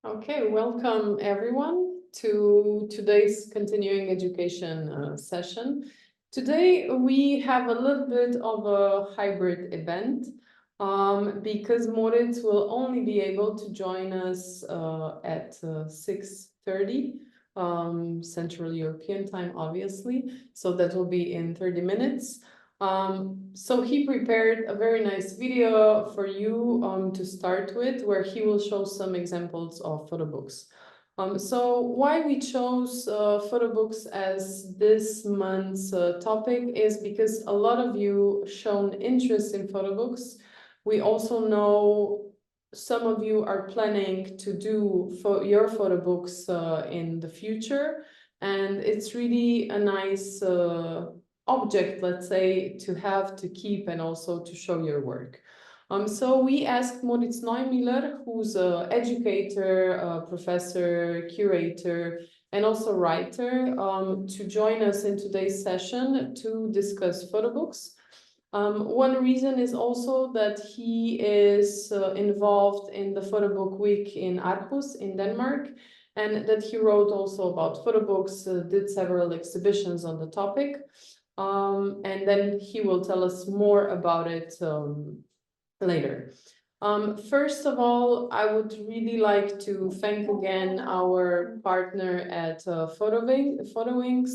Okay, welcome everyone to today's continuing education session. Today we have a little bit of a hybrid event because Moritz will only be able to join us at 6:30 Central European time, obviously. So that will be in 30 minutes. So he prepared a very nice video for you to start with, where he will show some examples of photo books. So why we chose photo books as this month's topic is because a lot of you shown interest in photo books. We also know some of you are planning to do your photo books in the future, and it's really a nice object, let's say, to have, to keep, and also to show your work. So we asked Moritz Neumüller, who's an educator, professor, curator, and also writer, to join us in today's session to discuss photo books. One reason is also that he is involved in the Photo Book Week in Aarhus in Denmark, and that he wrote also about photo books, did several exhibitions on the topic. And then he will tell us more about it later. First of all, I would really like to thank again our partner at PhotoWings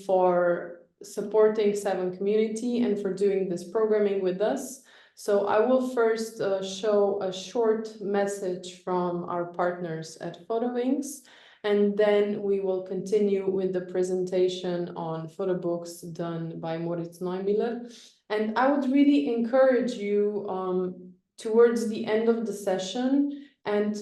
for supporting Seven Community and for doing this programming with us. So I will first show a short message from our partners at PhotoWings, and then we will continue with the presentation on photo books done by Moritz Neumüller. And I would really encourage you towards the end of the session, and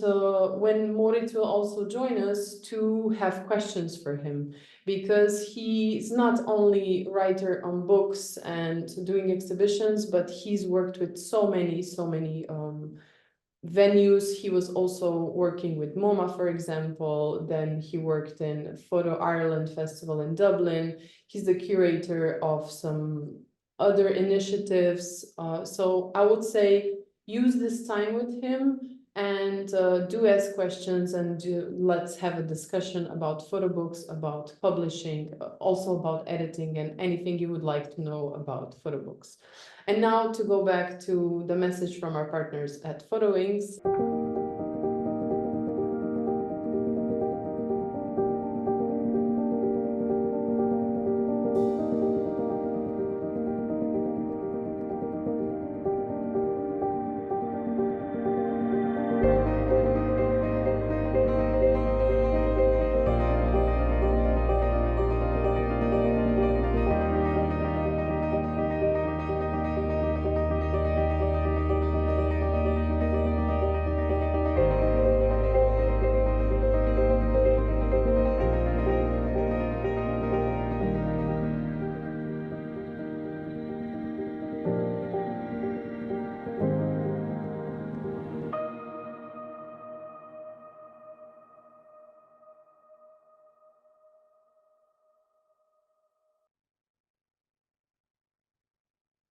when Moritz will also join us, to have questions for him, because he's not only writer on books and doing exhibitions, but he's worked with so many venues. He was also working with MoMA, for example. Then he worked in Photo Ireland Festival in Dublin. He's the curator of some other initiatives. So I would say use this time with him and do ask questions, and let's have a discussion about photo books, about publishing, also about editing, and anything you would like to know about photo books. And now to go back to the message from our partners at PhotoWings.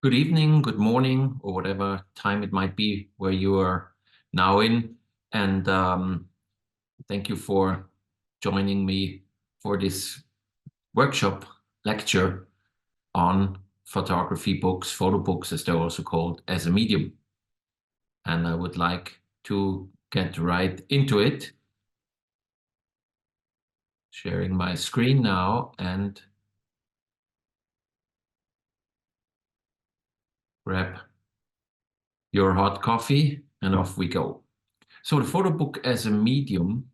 Good evening, good morning, or whatever time it might be where you are now in. And thank you for joining me for this workshop lecture on photography books, photo books, as they're also called, as a medium. And I would like to get right into it. Sharing my screen now and grab your hot coffee and off we go. So the photo book as a medium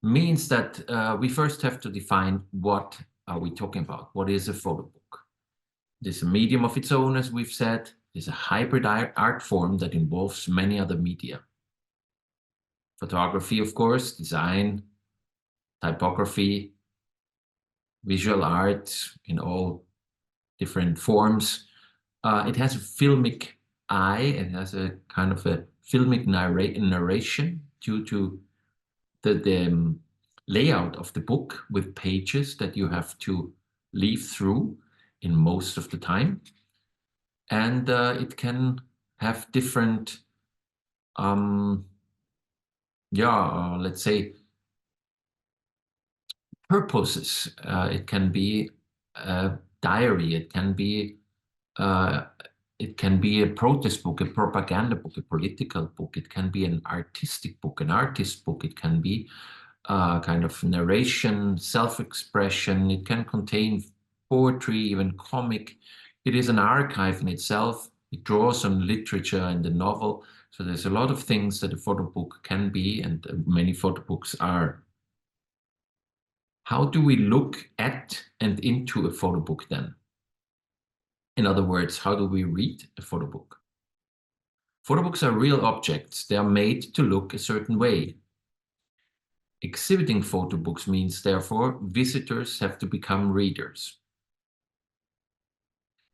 means that we first have to define what are we talking about. What is a photo book? It is a medium of its own, as we've said. It is a hybrid art form that involves many other media. Photography, of course, design, typography, visual art in all different forms. It has a filmic eye. It has a kind of a filmic narration due to the layout of the book, with pages that you have to leaf through in most of the time. And it can have different let's say, purposes. It can be a diary. It can be a protest book, a propaganda book, a political book. It can be an artistic book, an artist book. It can be kind of narration, self-expression. It can contain poetry, even comic. It is an archive in itself. It draws on literature and the novel. So there's a lot of things that a photo book can be, and many photo books are. How do we look at and into a photo book then? In other words, how do we read a photo book? Photo books are real objects. They are made to look a certain way. Exhibiting photo books means, therefore, visitors have to become readers.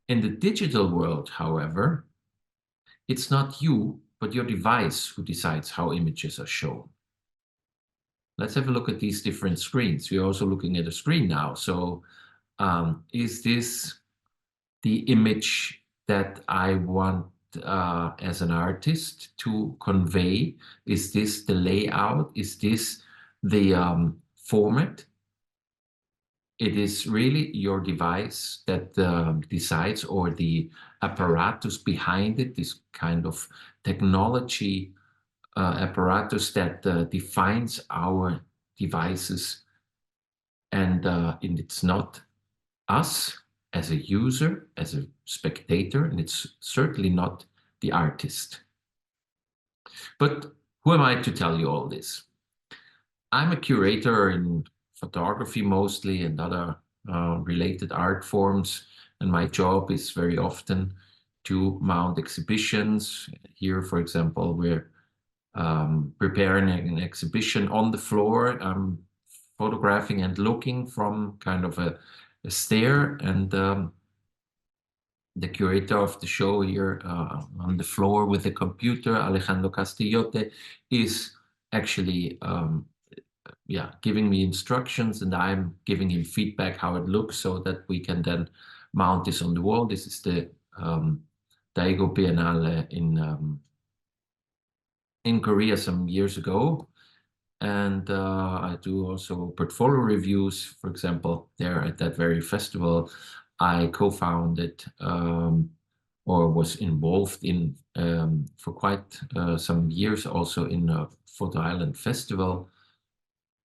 In the digital world, however, it's not you, but your device who decides how images are shown. Let's have a look at these different screens. We're also looking at a screen now. So is this the image that I want as an artist to convey? Is this the layout? Is this the format? It is really your device that decides, or the apparatus behind it, this kind of technology apparatus that defines our devices. And it's not us as a user, as a spectator, and it's certainly not the artist. But who am I to tell you all this? I'm a curator in photography mostly, and other related art forms, and my job is very often to mount exhibitions. Here, for example, we're preparing an exhibition on the floor, photographing and looking from kind of a stair, and the curator of the show here on the floor with the computer, Alejandro Castillote, is actually giving me instructions, and I'm giving him feedback how it looks, so that we can then mount this on the wall. This is the Daegu Biennale in Korea some years ago. And I do also portfolio reviews. For example, there at that very festival, I co-founded or was involved in for quite some years also in a Photo Island Festival,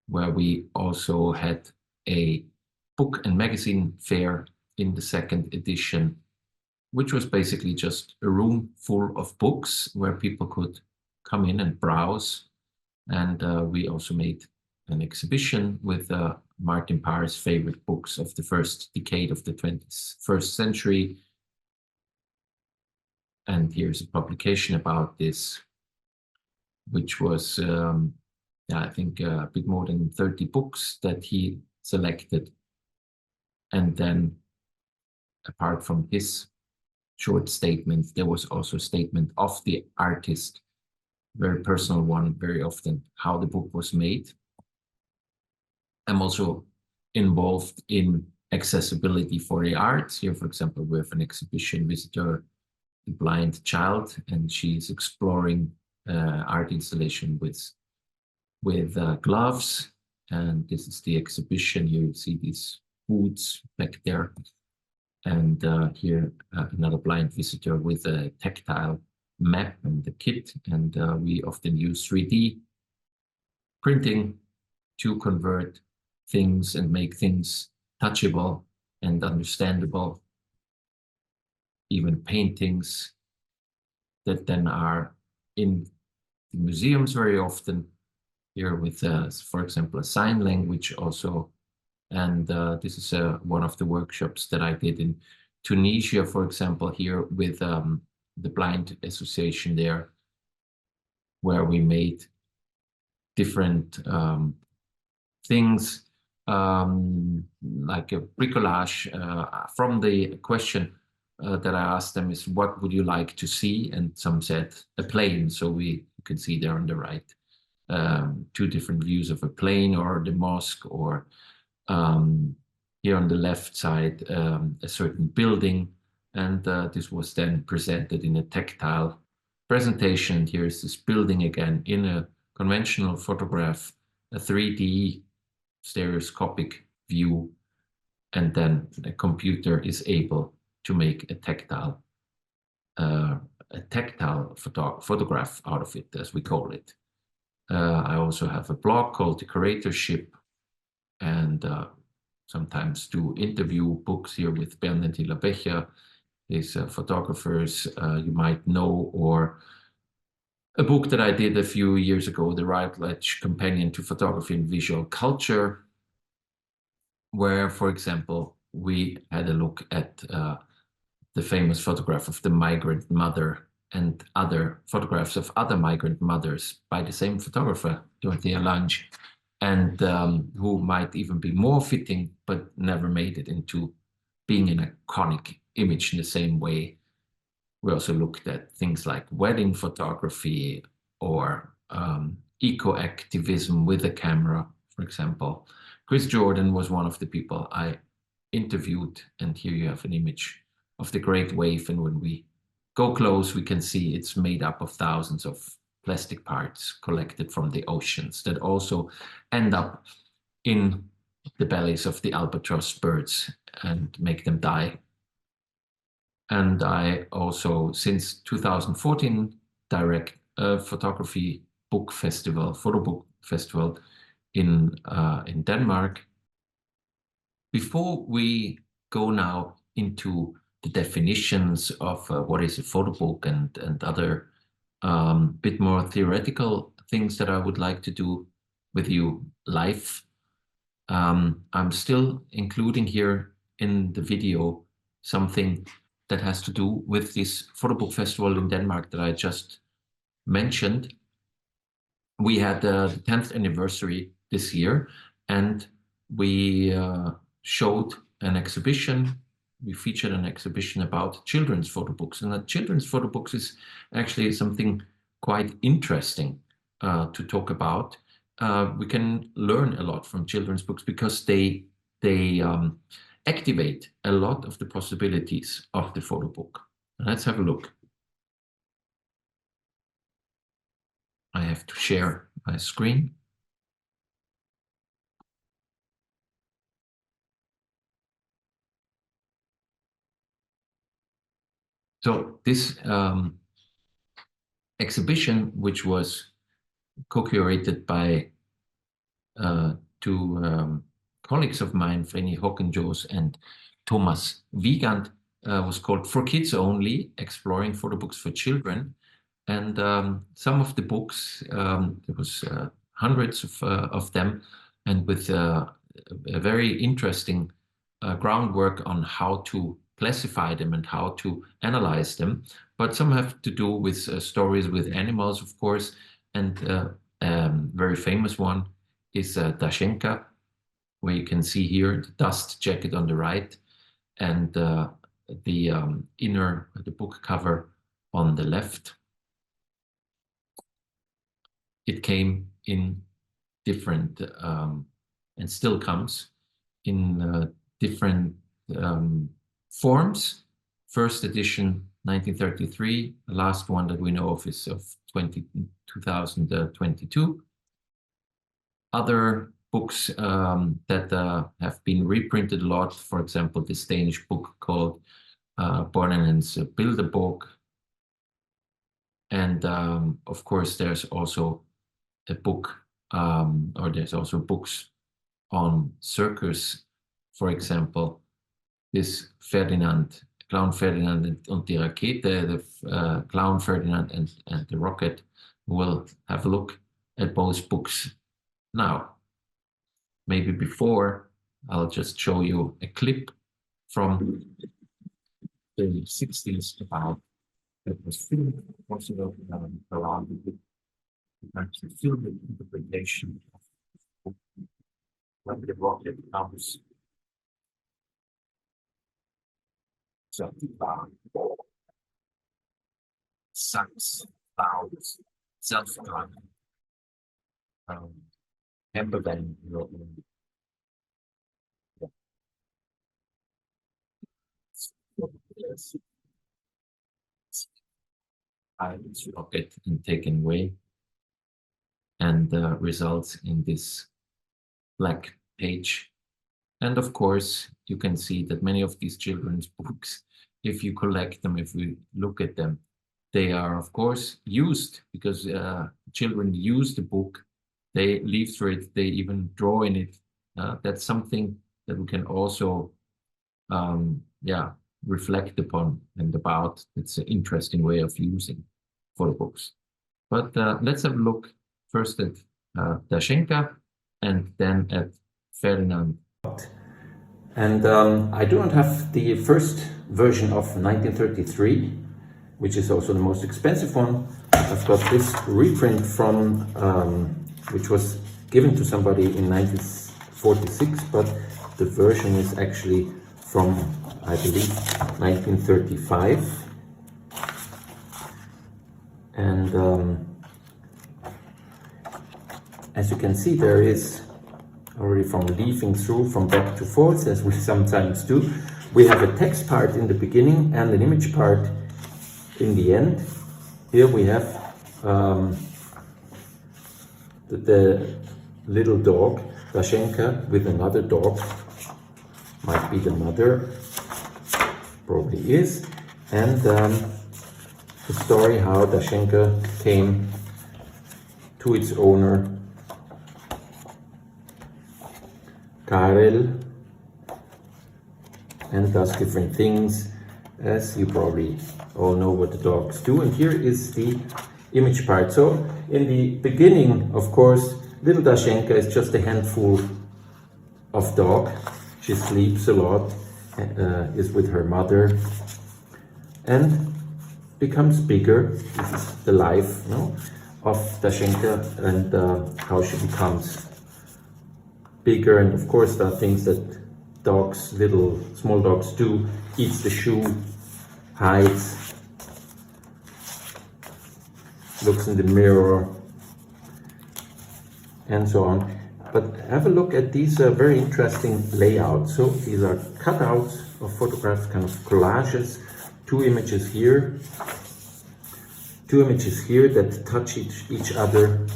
where we also had a book and magazine fair in the second edition, which was basically just a room full of books where people could come in and browse. And we also made an exhibition with Martin Parr's favorite books of the first decade of the 21st century. And here's a publication about this, which was, I think, a bit more than 30 books that he selected. And then, apart from his short statement, there was also a statement of the artist, very personal one, very often, how the book was made. I'm also involved in accessibility for the arts. Here, for example, we have an exhibition visitor, the blind child, and she's exploring art installation with gloves. And this is the exhibition. Here you see these boots back there. And here another blind visitor with a tactile map and the kit. And we often use 3D printing to convert things and make things touchable and understandable. Even paintings that then are in the museums very often, here with, for example, a sign language also. And this is one of the workshops that I did in Tunisia, for example, here with the Blind Association there, where we made different things like a bricolage from the question that I asked them is, what would you like to see? And some said a plane. So you can see there on the right two different views of a plane or the mosque, or here on the left side a certain building. And this was then presented in a tactile presentation. Here is this building again in a conventional photograph a 3D stereoscopic view, and then a computer is able to make a tactile photograph out of it, as we call it. I also have a blog called The Curatorship, and sometimes do interview books here with Bernd and Hila Becher, these photographers you might know, or a book that I did a few years ago, The Routledge Companion to Photography and Visual Culture, where, for example, we had a look at the famous photograph of the migrant mother and other photographs of other migrant mothers by the same photographer, Dorothea Lange, and who might even be more fitting, but never made it into being an iconic image in the same way. We also looked at things like wedding photography or eco-activism with a camera, for example. Chris Jordan was one of the people I interviewed, and here you have an image of the Great Wave, and when we go close, we can see it's made up of thousands of plastic parts collected from the oceans that also end up in the bellies of the albatross birds and make them die. And I also, since 2014, direct a photography book festival, photo book festival in Denmark. Before we go now into the definitions of what is a photo book and other bit more theoretical things that I would like to do with you live, I'm still including here in the video something that has to do with this photo book festival in Denmark that I just mentioned. We had the 10th anniversary this year, and we showed an exhibition. We featured an exhibition about children's photo books, and children's photo books is actually something quite interesting to talk about. We can learn a lot from children's books because they activate a lot of the possibilities of the photo book. Let's have a look. I have to share my screen. So this exhibition, which was co-curated by two colleagues of mine, Vreni Hockenjoos and Thomas Wiegand, was called For Kids Only, Exploring Photo Books for Children. And some of the books, there was hundreds of them, and with a very interesting groundwork on how to classify them and how to analyze them. But some have to do with stories with animals, of course, and very famous one is Dashenka, where you can see here the dust jacket on the right and the book cover on the left. It came in different, and still comes in different forms. First edition, 1933. The last one that we know of is of 2022. Other books that have been reprinted a lot, for example, this Danish book called Bornenens Bilderbog. And of course, there's also a book, or there's also books on circus. For example, this Clown Ferdinand und die Rakete, the Clown Ferdinand and the Rocket. We'll have a look at both books now. Maybe before, I'll just show you a clip from the 60s about that was filmed also around the book. Actually film interpretation of when the rocket comes. So sucks, clouds, self-driving, Campervan. Rocket and taken away. and results in this black page. And of course, you can see that many of these children's books, if you collect them, if we look at them, they are of course used, because children use the book, they leaf through it, they even draw in it. That's something that we can also reflect upon and about. It's an interesting way of using photo books. But let's have a look first at Dashenka and then at Ferdinand. And I do not have the first version of 1933, which is also the most expensive one. I've got this reprint from, which was given to somebody in 1946, but the version is actually from, I believe, 1935. And as you can see, there is already from leafing through from back to forth, as we sometimes do. We have a text part in the beginning and an image part in the end. Here we have the little dog, Dashenka, with another dog. Might be the mother, probably is. And the story how Dashenka came to its owner, Karel, and does different things, as you probably all know what the dogs do. And here is the image part. So in the beginning, of course, little Dashenka is just a handful of dog. She sleeps a lot, is with her mother, and becomes bigger. This is the life, of Dashenka, and how she becomes bigger. And of course there are things that dogs, little small dogs do. Eats the shoe, hides, looks in the mirror, and so on. But have a look at these very interesting layouts. So these are cutouts of photographs, kind of collages. Two images here that touch each other.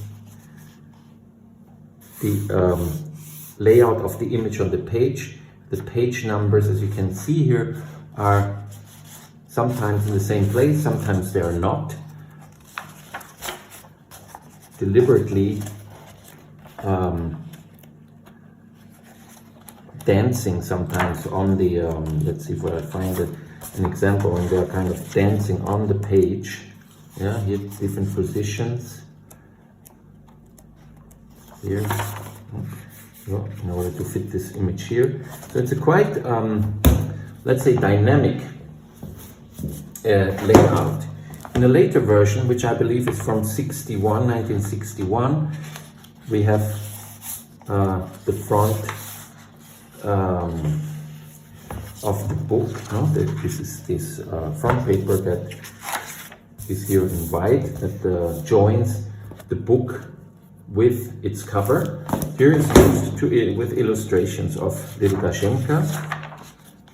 The layout of the image on the page numbers, as you can see here, are sometimes in the same place, sometimes they are not. Deliberately dancing sometimes on the, let's see if I find an example, and they're kind of dancing on the page. Yeah, here different positions. Here. In order to fit this image here. So it's a quite, let's say, dynamic layout. In a later version, which I believe is from 1961, we have the front of the book. This is this front paper that is here in white, that joins the book with its cover. Here is used with illustrations of little Dashenka,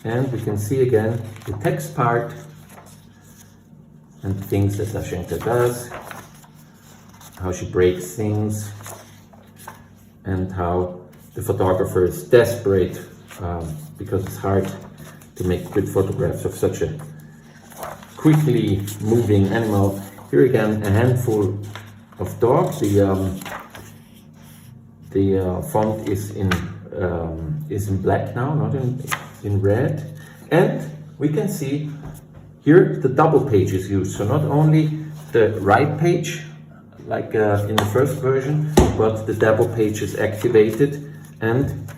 and we can see again the text part and things that Dashenka does, how she breaks things, and how the photographer is desperate because it's hard to make good photographs of such a quickly moving animal. Here again, a handful of dogs. The font is in black now, not in red, and we can see here the double page is used. So not only the right page, like in the first version, but the double page is activated, and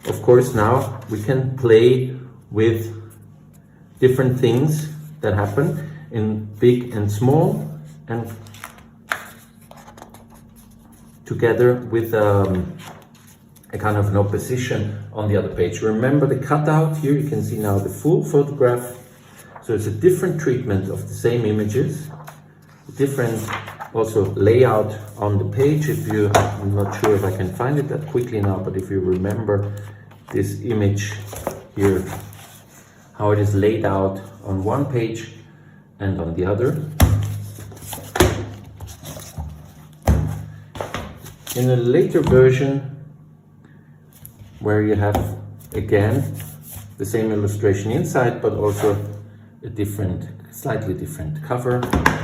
of course now we can play with different things that happen in big and small, and together with a kind of an opposition on the other page. Remember the cutout here, you can see now the full photograph. So it's a different treatment of the same images, different also layout on the page. I'm not sure if I can find it that quickly now, but if you remember this image here, how it is laid out on one page and on the other. In a later version, where you have again the same illustration inside, but also a different, slightly different cover,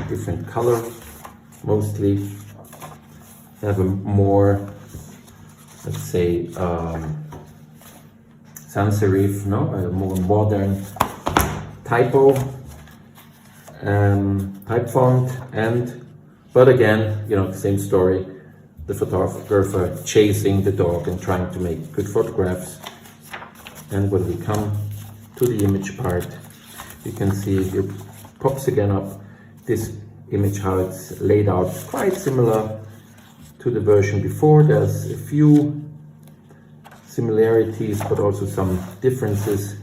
different color, mostly have a more, let's say, sans serif, no, a more modern typo, type font, but again, you know, the same story. The photographer chasing the dog and trying to make good photographs. And when we come to the image part, you can see here pops again up this image, how it's laid out, quite similar to the version before. There's a few similarities, but also some differences.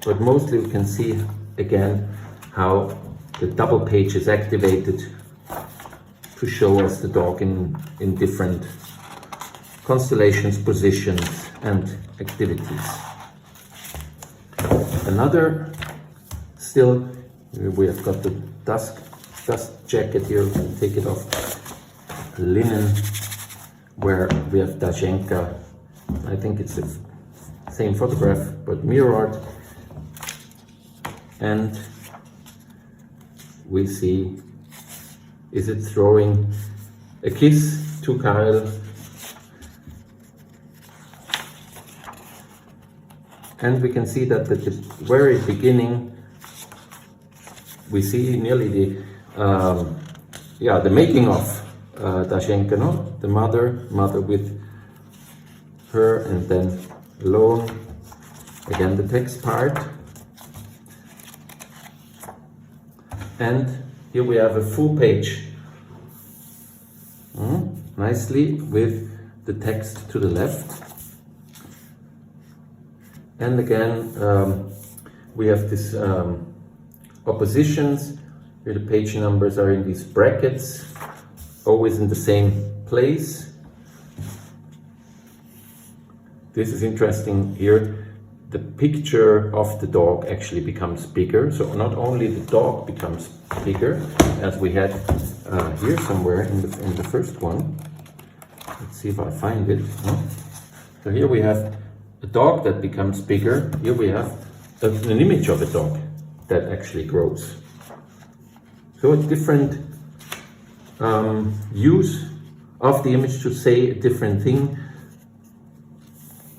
But mostly we can see again how the double page is activated to show us the dog in different constellations, positions, and activities. Another, still, we have got the dust jacket here, we can take it off, linen, where we have Dashenka. I think it's the same photograph, but mirrored. And we see, is it throwing a kiss to Kyle? And we can see that at the very beginning, we see nearly the making of Dashenka, no? The mother with her, and then alone. Again, the text part. And here we have a full page, nicely with the text to the left. And again, we have this oppositions. Here the page numbers are in these brackets, always in the same place. This is interesting here. The picture of the dog actually becomes bigger. So not only the dog becomes bigger, as we had here somewhere in the first one. Let's see if I find it. So here we have a dog that becomes bigger. Here we have an image of a dog that actually grows. So a different use of the image to say a different thing.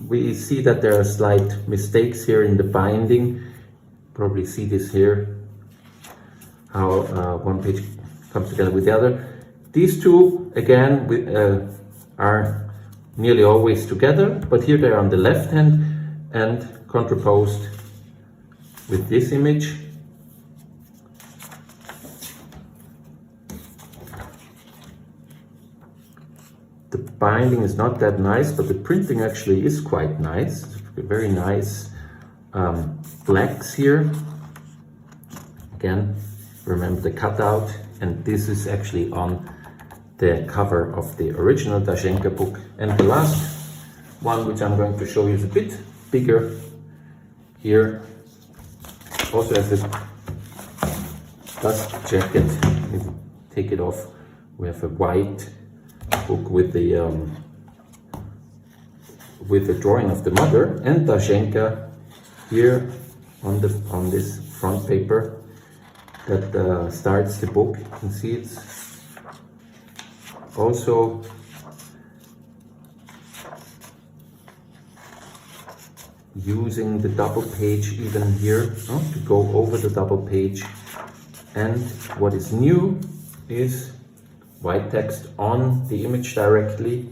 We see that there are slight mistakes here in the binding. Probably see this here, how one page comes together with the other. These two, again, are nearly always together, but here they are on the left hand and contraposed with this image. The binding is not that nice, but the printing actually is quite nice. Very nice blacks here. Again, remember the cutout, and this is actually on the cover of the original Dashenka book. And the last one, which I'm going to show you, is a bit bigger here. Also has a dust jacket. If you take it off, we have a white book with the drawing of the mother, and Dashenka here on this front paper that starts the book. You can see it's also using the double page even here, to go over the double page. And what is new is white text on the image directly,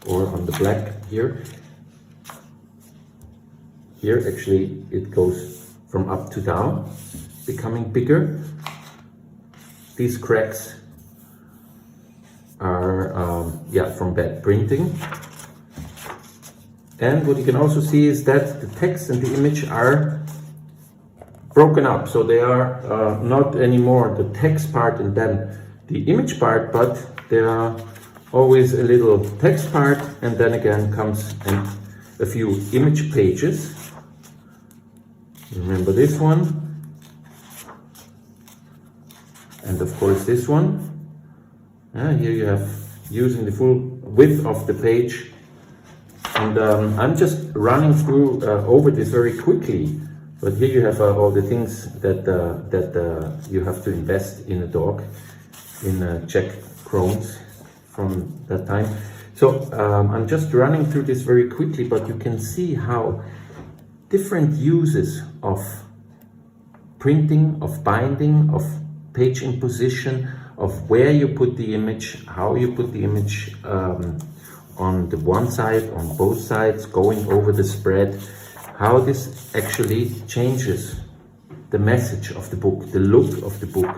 or on the black here. Here actually it goes from up to down, becoming bigger. These cracks are from bad printing. And what you can also see is that the text and the image are broken up, so they are not anymore the text part and then the image part, but there are always a little text part, and then again comes a few image pages. Remember this one, and of course this one, Here you have using the full width of the page. And I'm just running through over this very quickly. But here you have all the things that you have to invest in a dog, in Czech crowns from that time. So I'm just running through this very quickly, but you can see how different uses of printing, of binding, of page imposition, of where you put the image, how you put the image on the one side, on both sides, going over the spread, how this actually changes the message of the book, the look of the book,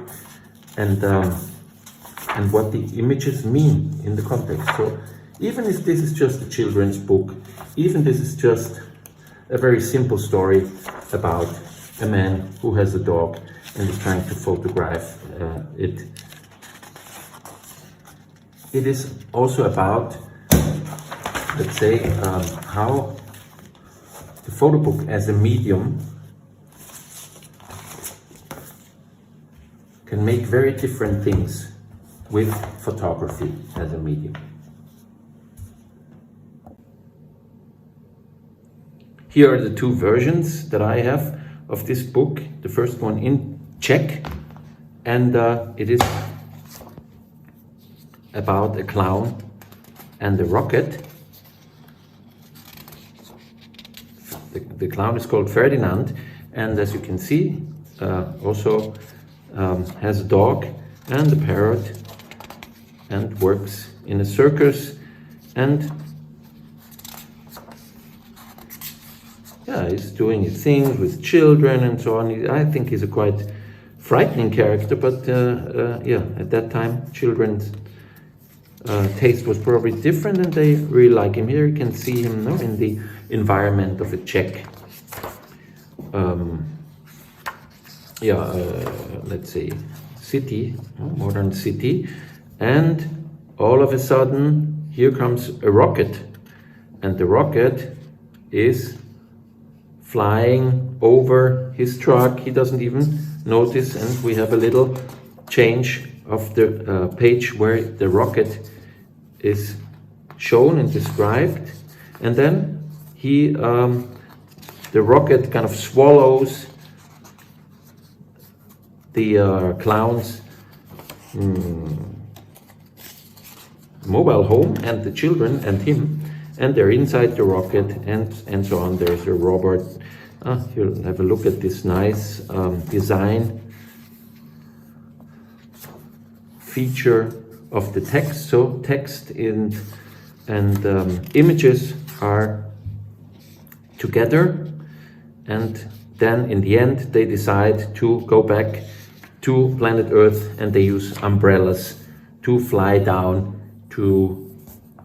and what the images mean in the context. So even if this is just a children's book, even this is just a very simple story about a man who has a dog and is trying to photograph it. It is also about, let's say, how the photo book as a medium can make very different things with photography as a medium. Here are the two versions that I have of this book. The first one in Czech, and it is about a clown and a rocket. The clown is called Ferdinand, and as you can see, also has a dog and a parrot, and works in a circus, and he's doing his things with children and so on. I think he's a quite frightening character, but at that time, children's taste was probably different, and they really like him. Here you can see him in the environment of a Czech, let's say, city, modern city, and all of a sudden, here comes a rocket, and the rocket is flying over his truck. He doesn't even notice, and we have a little change of the page where the rocket is shown and described, and then the rocket kind of swallows the clown's mobile home and the children and him, and they're inside the rocket, and so on. There's a robot. You'll have a look at this nice design feature of the text. So text and images are together, and then in the end they decide to go back to planet Earth, and they use umbrellas to fly down to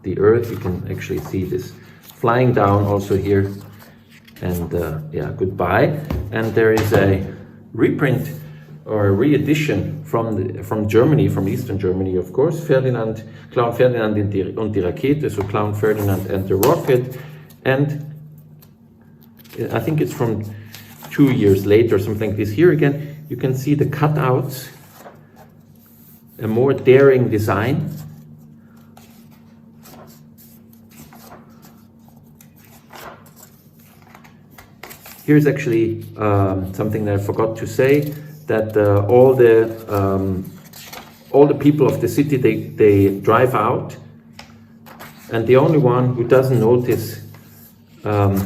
the Earth. You can actually see this flying down also here, and goodbye. And there is a reprint or a re-edition from Germany, from Eastern Germany, of course. Clown Ferdinand und die Rakete, so Clown Ferdinand and the Rocket, and I think it's from 2 years later, something like this. Here again, you can see the cutouts, a more daring design. Here's actually something that I forgot to say, that all the people of the city, they drive out, and the only one who doesn't notice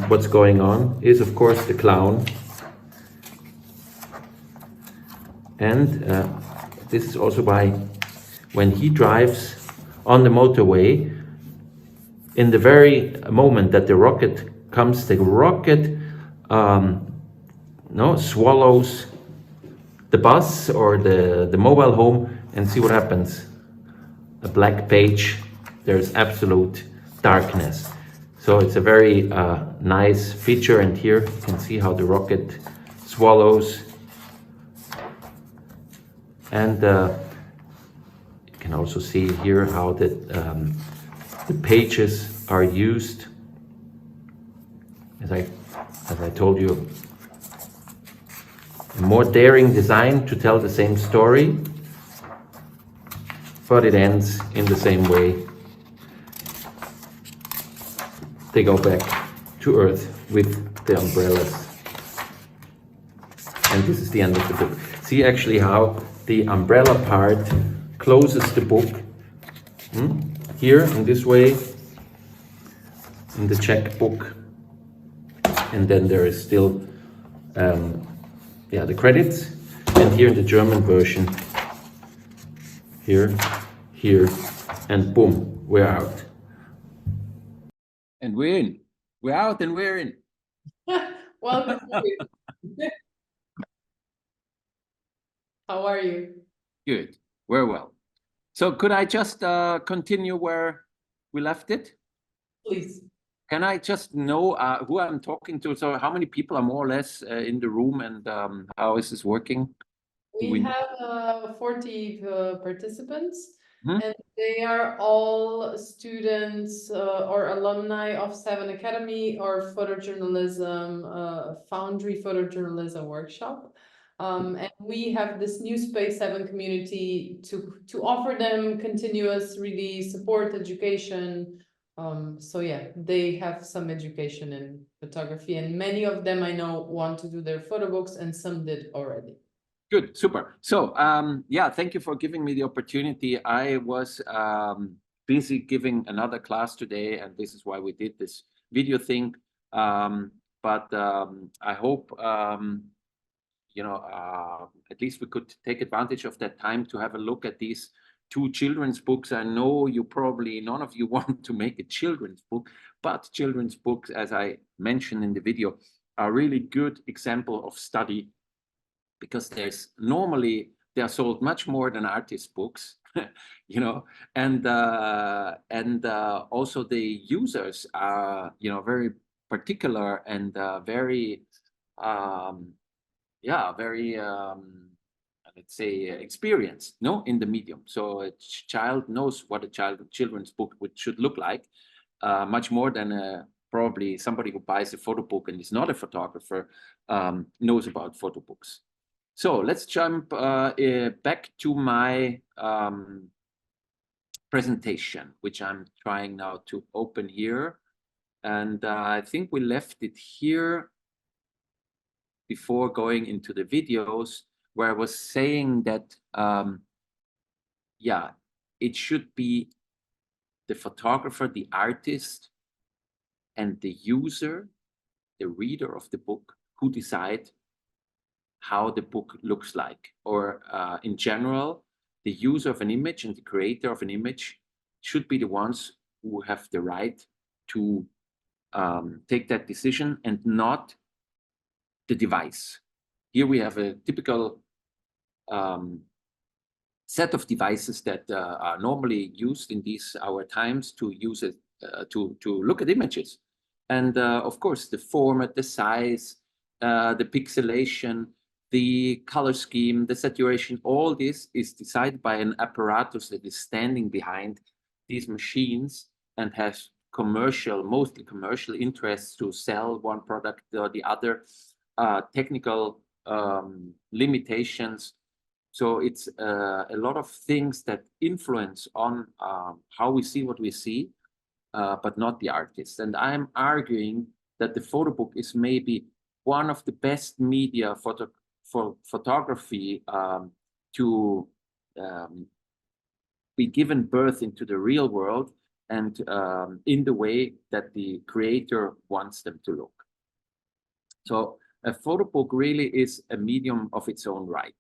what's going on is, of course, the clown. And this is also why when he drives on the motorway, in the very moment that the rocket comes, the rocket swallows the bus or the mobile home, and see what happens. A black page, there's absolute darkness. So it's a very nice feature, and here you can see how the rocket swallows. And you can also see here how the pages are used. As I told you, a more daring design to tell the same story. but it ends in the same way. They go back to Earth with the umbrellas. And this is the end of the book. See actually how the umbrella part closes the book. Here, in this way, in the Czech book. And then there is still the credits. And here in the German version, here, and boom, we're out. And we're in. We're out and we're in. Welcome. How are you? Good. Very well. So could I just continue where we left it? Please. Can I just know who I'm talking to? So how many people are more or less in the room, and how is this working? We have 40 participants, and they are all students or alumni of Seven Academy or photojournalism, Foundry photojournalism workshop. And we have this new Space 7 community to offer them continuous really support education. So yeah, they have some education in photography, and many of them I know want to do their photo books, and some did already. Good, super. So yeah, thank you for giving me the opportunity. I was busy giving another class today, and this is why we did this video thing. But I hope at least we could take advantage of that time to have a look at these two children's books. I know you probably, none of you want to make a children's book, but children's books, as I mentioned in the video, are really good example of study, because normally they are sold much more than artist books, and also the users are, very particular and very, let's say, experienced, in the medium. So a child knows what a children's book should look like, much more than probably somebody who buys a photo book and is not a photographer knows about photo books. So let's jump back to my presentation, which I'm trying now to open here. And I think we left it here before going into the videos, where I was saying that, it should be the photographer, the artist, and the user, the reader of the book, who decide how the book looks like. Or in general, the user of an image and the creator of an image should be the ones who have the right to take that decision, and not the device. Here we have a typical set of devices that are normally used in our times to use it to look at images. And of course, the format, the size, the pixelation, the color scheme, the saturation, all this is decided by an apparatus that is standing behind these machines and has mostly commercial interests to sell one product or the other, technical limitations. So it's a lot of things that influence on how we see what we see, but not the artist. And I'm arguing that the photo book is maybe one of the best media for photography to be given birth into the real world, and in the way that the creator wants them to look. So a photo book really is a medium of its own right.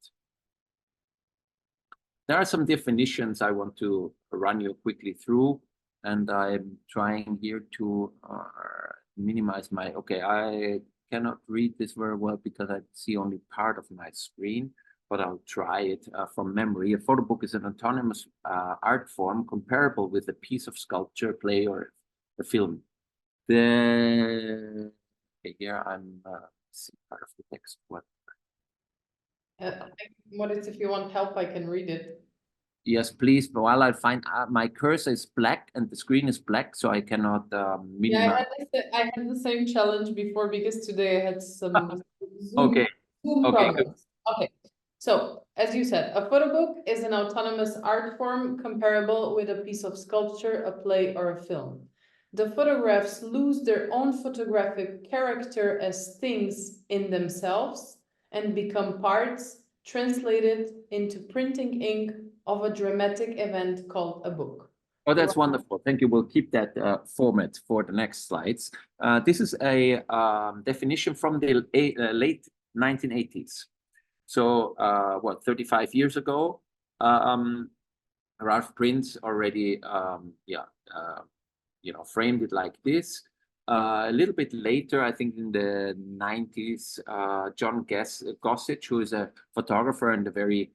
There are some definitions I want to run you quickly through, and I'm trying here to minimize I cannot read this very well because I see only part of my screen, but I'll try it from memory. A photo book is an autonomous art form comparable with a piece of sculpture, play, or a film. Here I'm seeing part of the text. Moritz, if you want help, I can read it. Yes, please. But while I find my cursor is black and the screen is black, so I cannot minimize. Yeah, I had the same challenge before because today I had some Zoom Okay. problems. Okay. So, as you said, a photo book is an autonomous art form comparable with a piece of sculpture, a play, or a film. The photographs lose their own photographic character as things in themselves and become parts translated into printing ink of a dramatic event called a book. Oh, that's wonderful. Thank you. We'll keep that format for the next slides. This is a definition from the late 1980s. So, 35 years ago, Ralph Prince already, framed it like this. A little bit later, I think in the 90s, John Gossage, who is a photographer and a very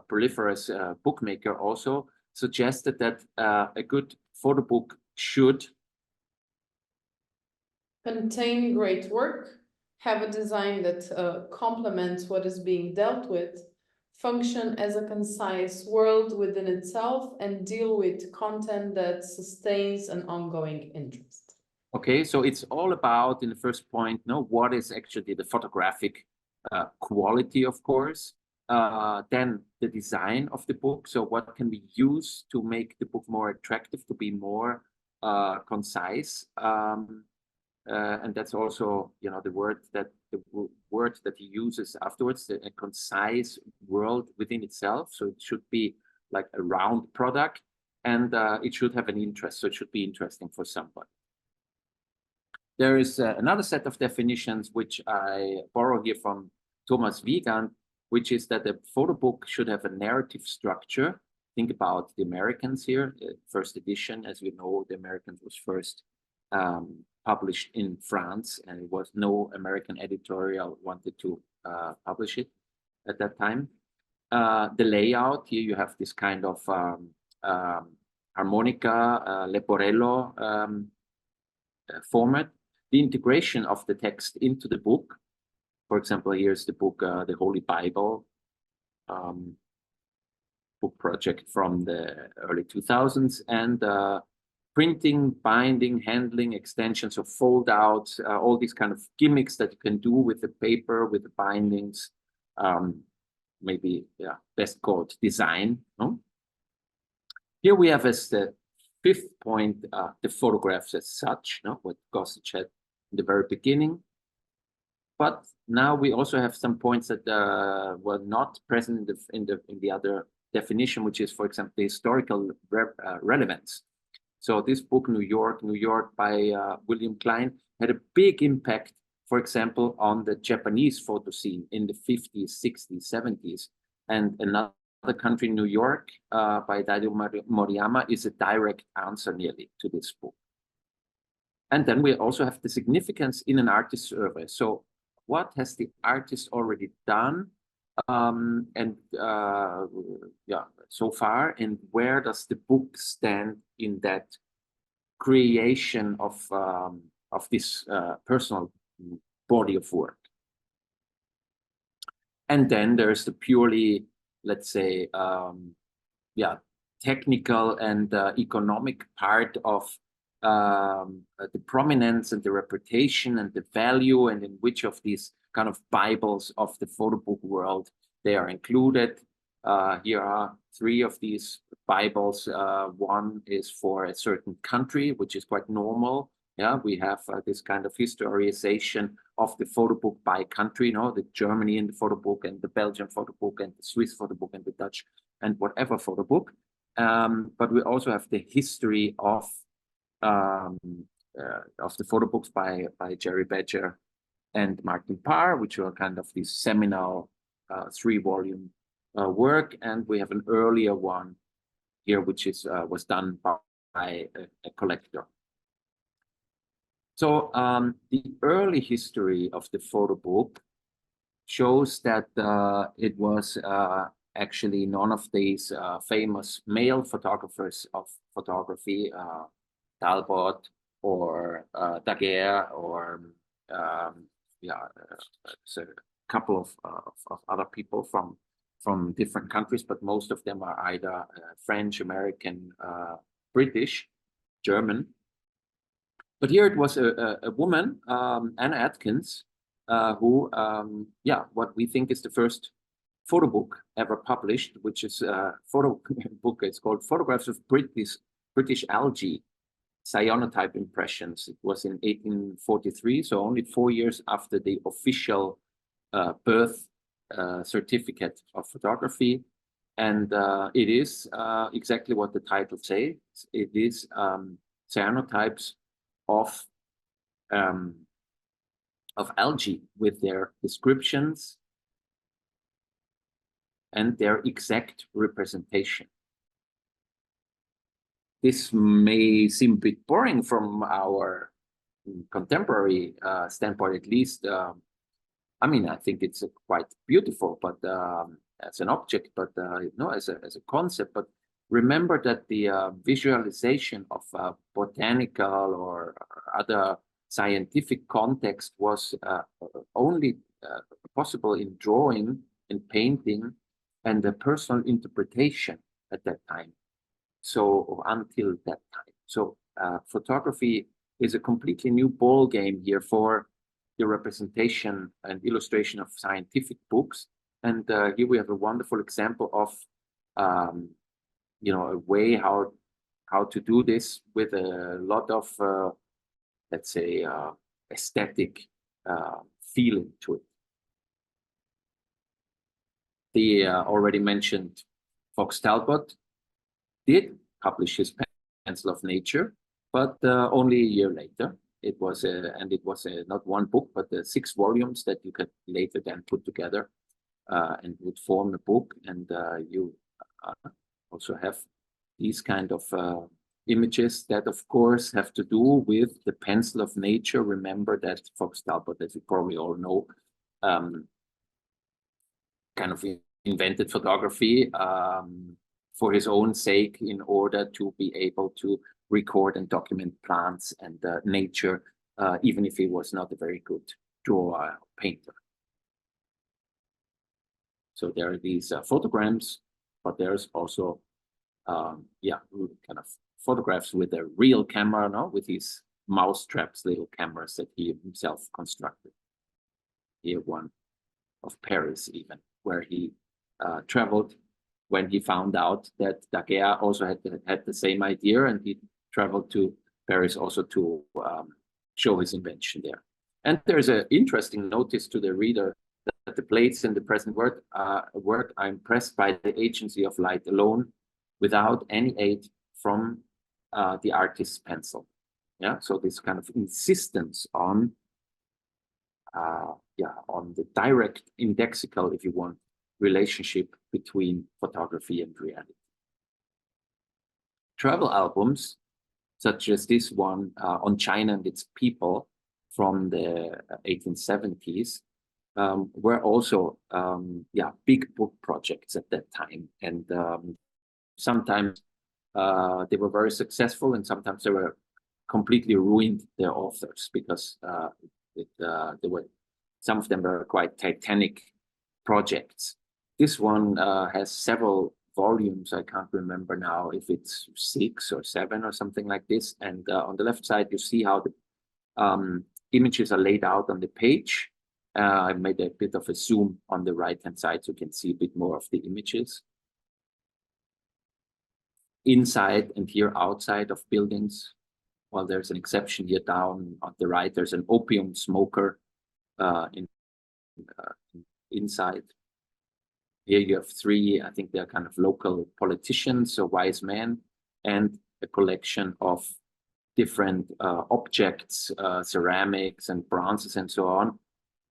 proliferous bookmaker also, suggested that a good photo book should contain great work, have a design that complements what is being dealt with, function as a concise world within itself, and deal with content that sustains an ongoing interest. Okay, so it's all about, in the first point, what is actually the photographic quality, of course. Then the design of the book. So what can we use to make the book more attractive, to be more concise? And that's also, the word that he uses afterwards, a concise world within itself. So it should be like a round product, and it should have an interest. So it should be interesting for somebody. There is another set of definitions which I borrow here from Thomas Wiegand, which is that a photo book should have a narrative structure. Think about the Americans here. First edition, as we know, the Americans was first published in France, and it was no American editorial wanted to publish it at that time. The layout, here you have this kind of harmonica, leporello format. The integration of the text into the book. For example, here's the book, the Holy Bible, book project from the early 2000s, and printing, binding, handling, extensions of fold outs, all these kind of gimmicks that you can do with the paper, with the bindings, maybe best called design. No? Here we have as the fifth point, the photographs as such, what Gossage had in the very beginning. But now we also have some points that were not present in the other definition, which is, for example, the historical relevance. So this book, New York by William Klein, had a big impact, for example, on the Japanese photo scene in the 50s, 60s, 70s. And another country, New York, by Daido Moriyama, is a direct answer nearly to this book. And then we also have the significance in an artist survey. So what has the artist already done so far, and where does the book stand in that creation of this personal body of work? And then there's the purely, let's say, technical and economic part of the prominence and the reputation and the value, and in which of these kind of Bibles of the photo book world they are included. Here are three of these Bibles. One is for a certain country, which is quite normal. We have this kind of historization of the photo book by country, the Germany in the photo book, and the Belgian photo book, and the Swiss photo book, and the Dutch, and whatever photo book. But we also have the history of the photo books by Jerry Badger and Martin Parr, which are kind of this seminal 3-volume work. And we have an earlier one here, which was done by a collector. So the early history of the photo book shows that it was actually none of these famous male photographers of photography, Talbot or Daguerre, or so a couple of other people from different countries, but most of them are either French, American, British, German. But here it was a woman, Anna Atkins, who, what we think is the first photobook ever published, which is a photo book. It's called Photographs of British Algae, Cyanotype Impressions. It was in 1843, so only 4 years after the official birth certificate of photography. And it is exactly what the title says. It is cyanotypes of algae with their descriptions and their exact representation. This may seem a bit boring from our contemporary standpoint, at least. I mean, I think it's quite beautiful, but as an object, but no, as a concept. But remember that the visualization of botanical or other scientific context was only possible in drawing and painting and the personal interpretation at that time. So until that time, so photography is a completely new ball game here for the representation and illustration of scientific books. And here we have a wonderful example of, you know, a way how to do this with a lot of, let's say, aesthetic feeling to it. The already mentioned Fox Talbot did publish his Pencil of Nature, but only a year later. It was not one book, but 6 volumes that you could later then put together and would form a book. And you also have these kind of images that, of course, have to do with the Pencil of Nature. Remember that Fox Talbot, as you probably all know, kind of invented photography for his own sake in order to be able to record and document plants and nature, even if he was not a very good drawer or painter. So there are these photograms, but there's also, yeah, kind of photographs with a real camera, no, with these mouse traps, little cameras that he himself constructed. Here one of Paris even, where he traveled when he found out that Daguerre also had the same idea, and he traveled to Paris also to show his invention there. And there's an interesting notice to the reader that the plates in the present work are impressed by the agency of light alone, without any aid from the artist's pencil. Yeah, so this kind of insistence on, on the direct indexical, if you want, relationship between photography and reality. Travel albums, such as this one on China and its people from the 1870s, were also big book projects at that time. And sometimes they were very successful, and sometimes they were completely ruined their authors, because some of them were quite titanic projects. This one has several volumes. I can't remember now if it's 6 or 7 or something like this. And on the left side, you see how the images are laid out on the page. I made a bit of a zoom on the right-hand side so you can see a bit more of the images. Inside and here outside of buildings. Well, there's an exception here down on the right. There's an opium smoker inside. Here you have 3, I think they're kind of local politicians, so wise men, and a collection of different objects, ceramics and bronzes and so on.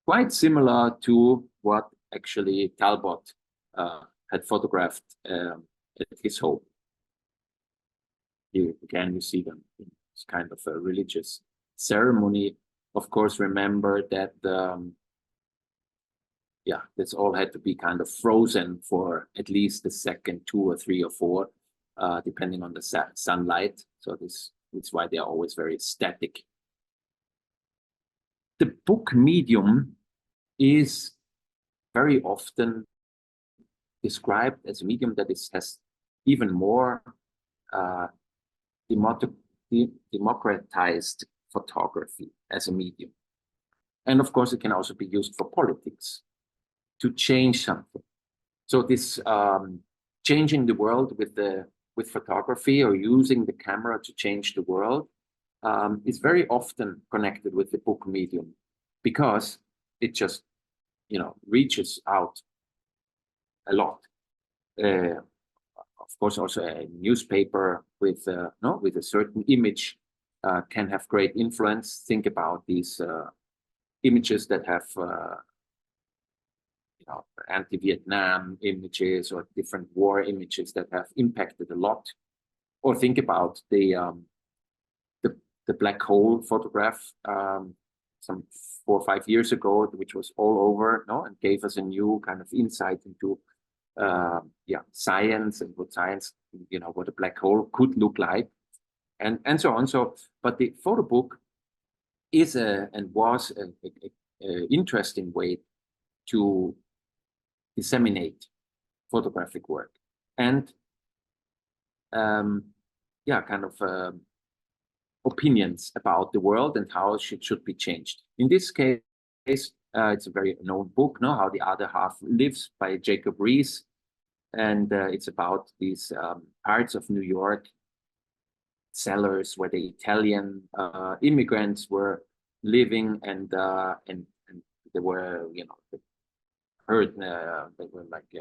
Quite similar to what actually Talbot had photographed at his home. Here again, you see them. It's kind of a religious ceremony. Of course, remember that this all had to be kind of frozen for at least the second 2 or 3 or 4, depending on the sunlight. So this is why they are always very static. The book medium is very often described as a medium that has even more democratized photography as a medium. And of course, it can also be used for politics, to change something. So this changing the world with photography, or using the camera to change the world, is very often connected with the book medium, because it just, reaches out a lot. Of course, also a newspaper with a certain image can have great influence. Think about these images that have anti-Vietnam images, or different war images that have impacted a lot. Or think about the black hole photograph some 4 or 5 years ago, which was all over, and gave us a new kind of insight into science, and what science, what a black hole could look like, and so on. So, but the photo book is and was an interesting way to disseminate photographic work, and opinions about the world and how it should be changed. In this case, it's a very known book, How the Other Half Lives, by Jacob Riis, and it's about these parts of New York, cellars where the Italian immigrants were living, and they were, they were like,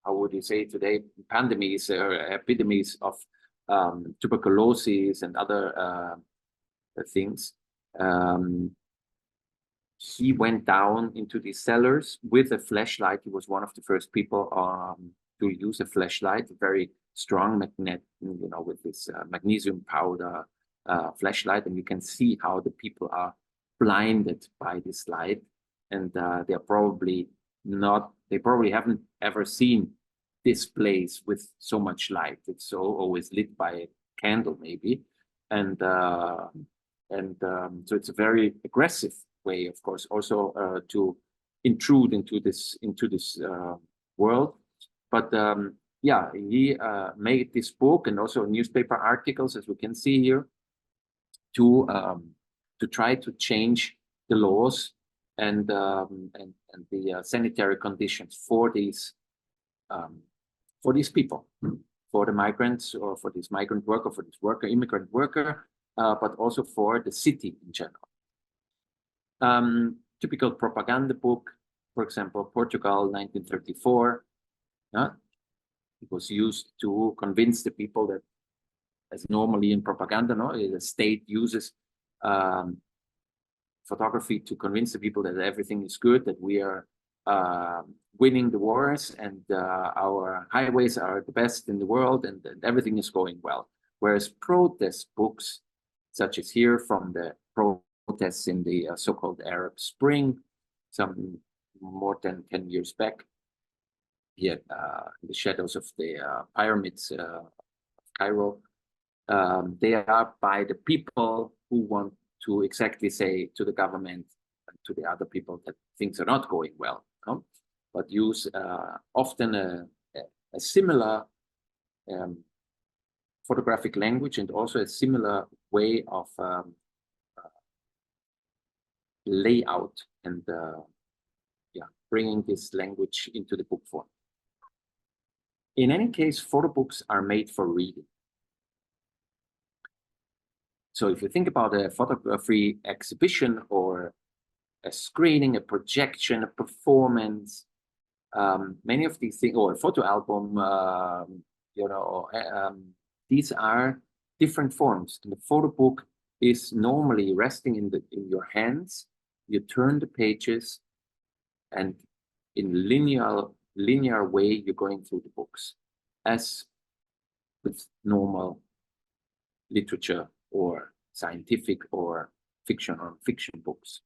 how would you say today, pandemics or epidemics of tuberculosis and other things. He went down into these cellars with a flashlight. He was one of the first people to use a flashlight, a very strong magnet, with this magnesium powder flashlight, and you can see how the people are blinded by this light, and they probably haven't ever seen this place with so much light. It's always lit by a candle, maybe, and so it's a very aggressive way, of course, also to intrude into this world. But he made this book, and also newspaper articles, as we can see here, to try to change the laws and the sanitary conditions for these people, for the migrants, or for this migrant worker, for this immigrant worker, but also for the city in general. Typical propaganda book, for example, Portugal, 1934. It was used to convince the people that, as normally in propaganda, the state uses photography to convince the people that everything is good, that we are winning the wars, and our highways are the best in the world, and everything is going well. Whereas protest books, such as here from the protests in the so-called Arab Spring, some more than 10 years back, here in the shadows of the pyramids of Cairo, they are by the people who want to exactly say to the government and to the other people that things are not going well, but use often a similar photographic language, and also a similar way of layout, and bringing this language into the book form. In any case, photo books are made for reading. So if you think about a photography exhibition, or a screening, a projection, a performance, many of these things, or a photo album, these are different forms. And the photo book is normally resting in your hands. You turn the pages, and in linear way, you're going through the books, as with normal literature, or scientific, or fiction, or fiction books.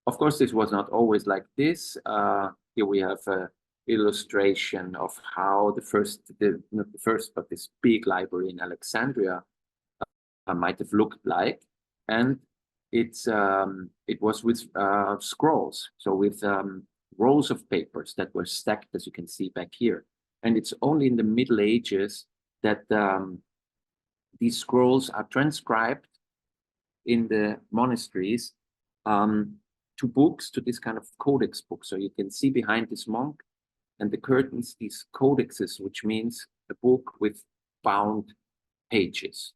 Of course, this was not always like this. Here we have an illustration of how not the first, but this big library in Alexandria might have looked like. And it was with scrolls, so with rolls of papers that were stacked, as you can see back here. And it's only in the Middle Ages that these scrolls are transcribed in the monasteries to books, to this kind of codex book. So you can see behind this monk and the curtains, these codexes, which means a book with bound pages.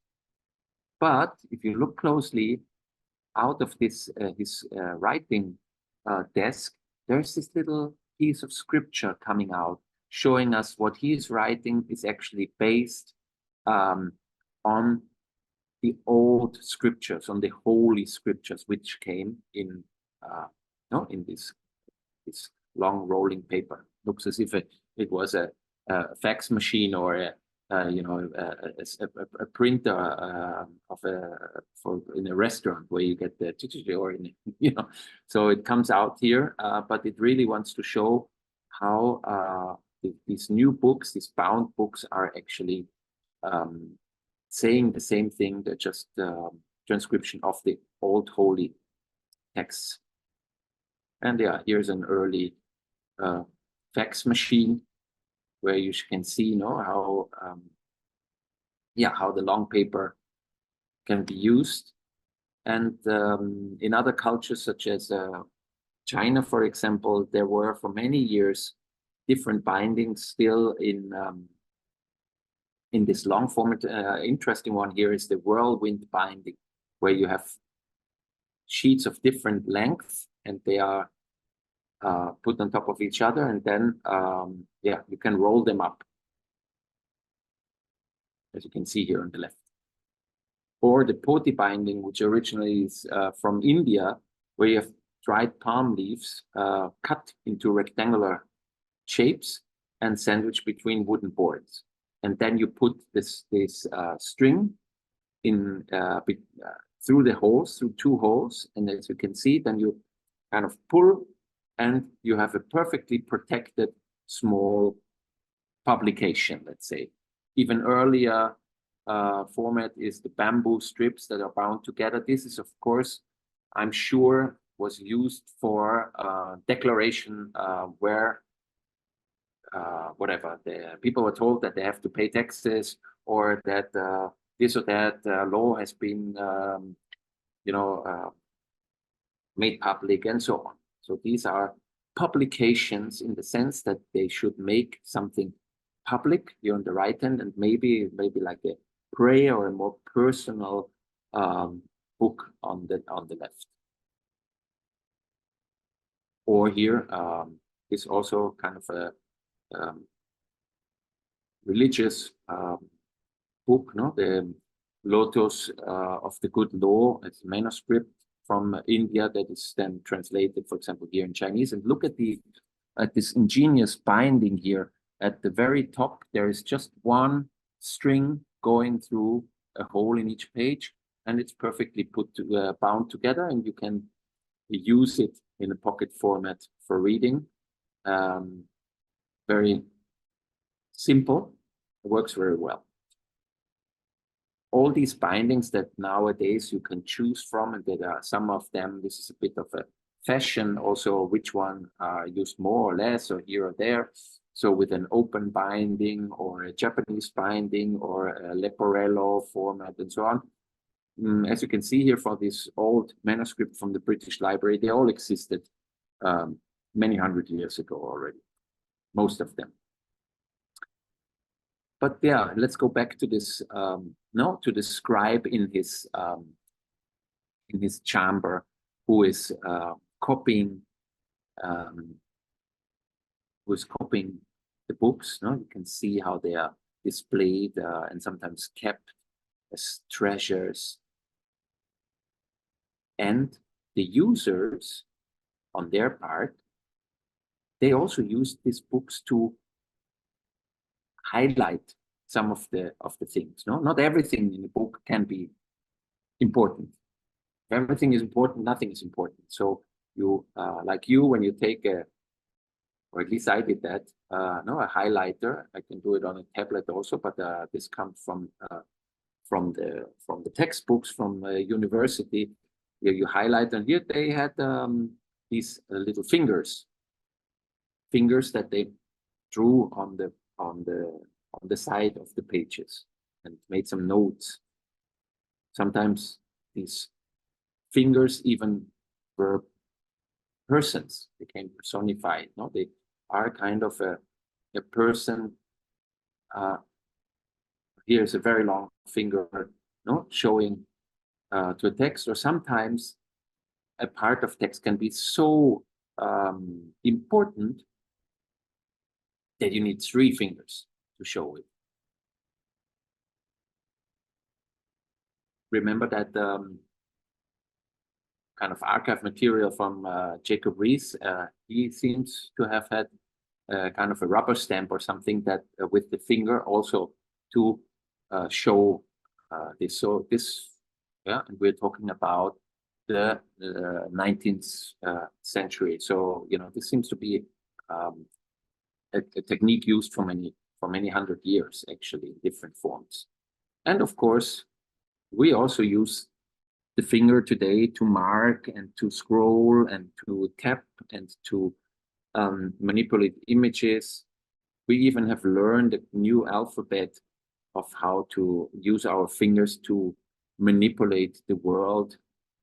But if you look closely out of this his writing desk, there's this little piece of scripture coming out, showing us what he is writing is actually based on the old scriptures, on the holy scriptures, which came in in this long rolling paper. Looks as if it was a fax machine or a printer in a restaurant where you get the or in, so it comes out here, but it really wants to show how these new books, these bound books, are actually saying the same thing. They're just transcription of the old holy texts. And yeah, here's an early fax machine where you can see, how the long paper can be used. And in other cultures, such as China, for example, there were for many years different bindings still in this long format. Interesting one here is the whirlwind binding, where you have sheets of different lengths and they are put on top of each other, and then you can roll them up, as you can see here on the left. Or the poti binding, which originally is from India, where you have dried palm leaves cut into rectangular shapes and sandwiched between wooden boards. And then you put this string in through the holes, through two holes, and as you can see, then you kind of pull, and you have a perfectly protected small publication, let's say. Even earlier format is the bamboo strips that are bound together. This is, of course, I'm sure, was used for declaration where whatever, the people were told that they have to pay taxes, or that this or that law has been made public, and so on. So these are publications in the sense that they should make something public here on the right hand, and maybe like a prayer or a more personal book on the left. Or here is also kind of a religious book, the Lotus of the Good Law. It's a manuscript from India that is then translated, for example, here in Chinese. And look at this ingenious binding here. At the very top, there is just one string going through a hole in each page, and it's perfectly bound together, and you can use it in a pocket format for reading. Very simple, it works very well. All these bindings that nowadays you can choose from, and there are some of them, this is a bit of a fashion also, which one are used more or less, or here or there. So with an open binding, or a Japanese binding, or a Leporello format, and so on. As you can see here, for this old manuscript from the British Library, they all existed many hundred years ago already, most of them. But yeah, let's go back to this, to the scribe in his chamber, who is copying the books. You can see how they are displayed and sometimes kept as treasures. And the users, on their part, they also use these books to highlight some of the things. Not everything in the book can be important. If everything is important, nothing is important. So you, when you take or at least I did that, a highlighter. I can do it on a tablet also, but this comes from the textbooks from university. Here you highlight, and here they had these little fingers that they drew on the side of the pages and made some notes. Sometimes these fingers even were persons, became personified. They are kind of a person, here's a very long finger, no, showing to a text, or sometimes a part of text can be so important that you need 3 fingers to show it. Remember that kind of archive material from Jacob Riis. He seems to have had kind of a rubber stamp or something that with the finger also to show this. So this, yeah, and we're talking about the 19th century. So, you know, this seems to be a technique used for many hundred years, actually, in different forms. And of course, we also use the finger today to mark and to scroll and to tap and to manipulate images. We even have learned a new alphabet of how to use our fingers to manipulate the world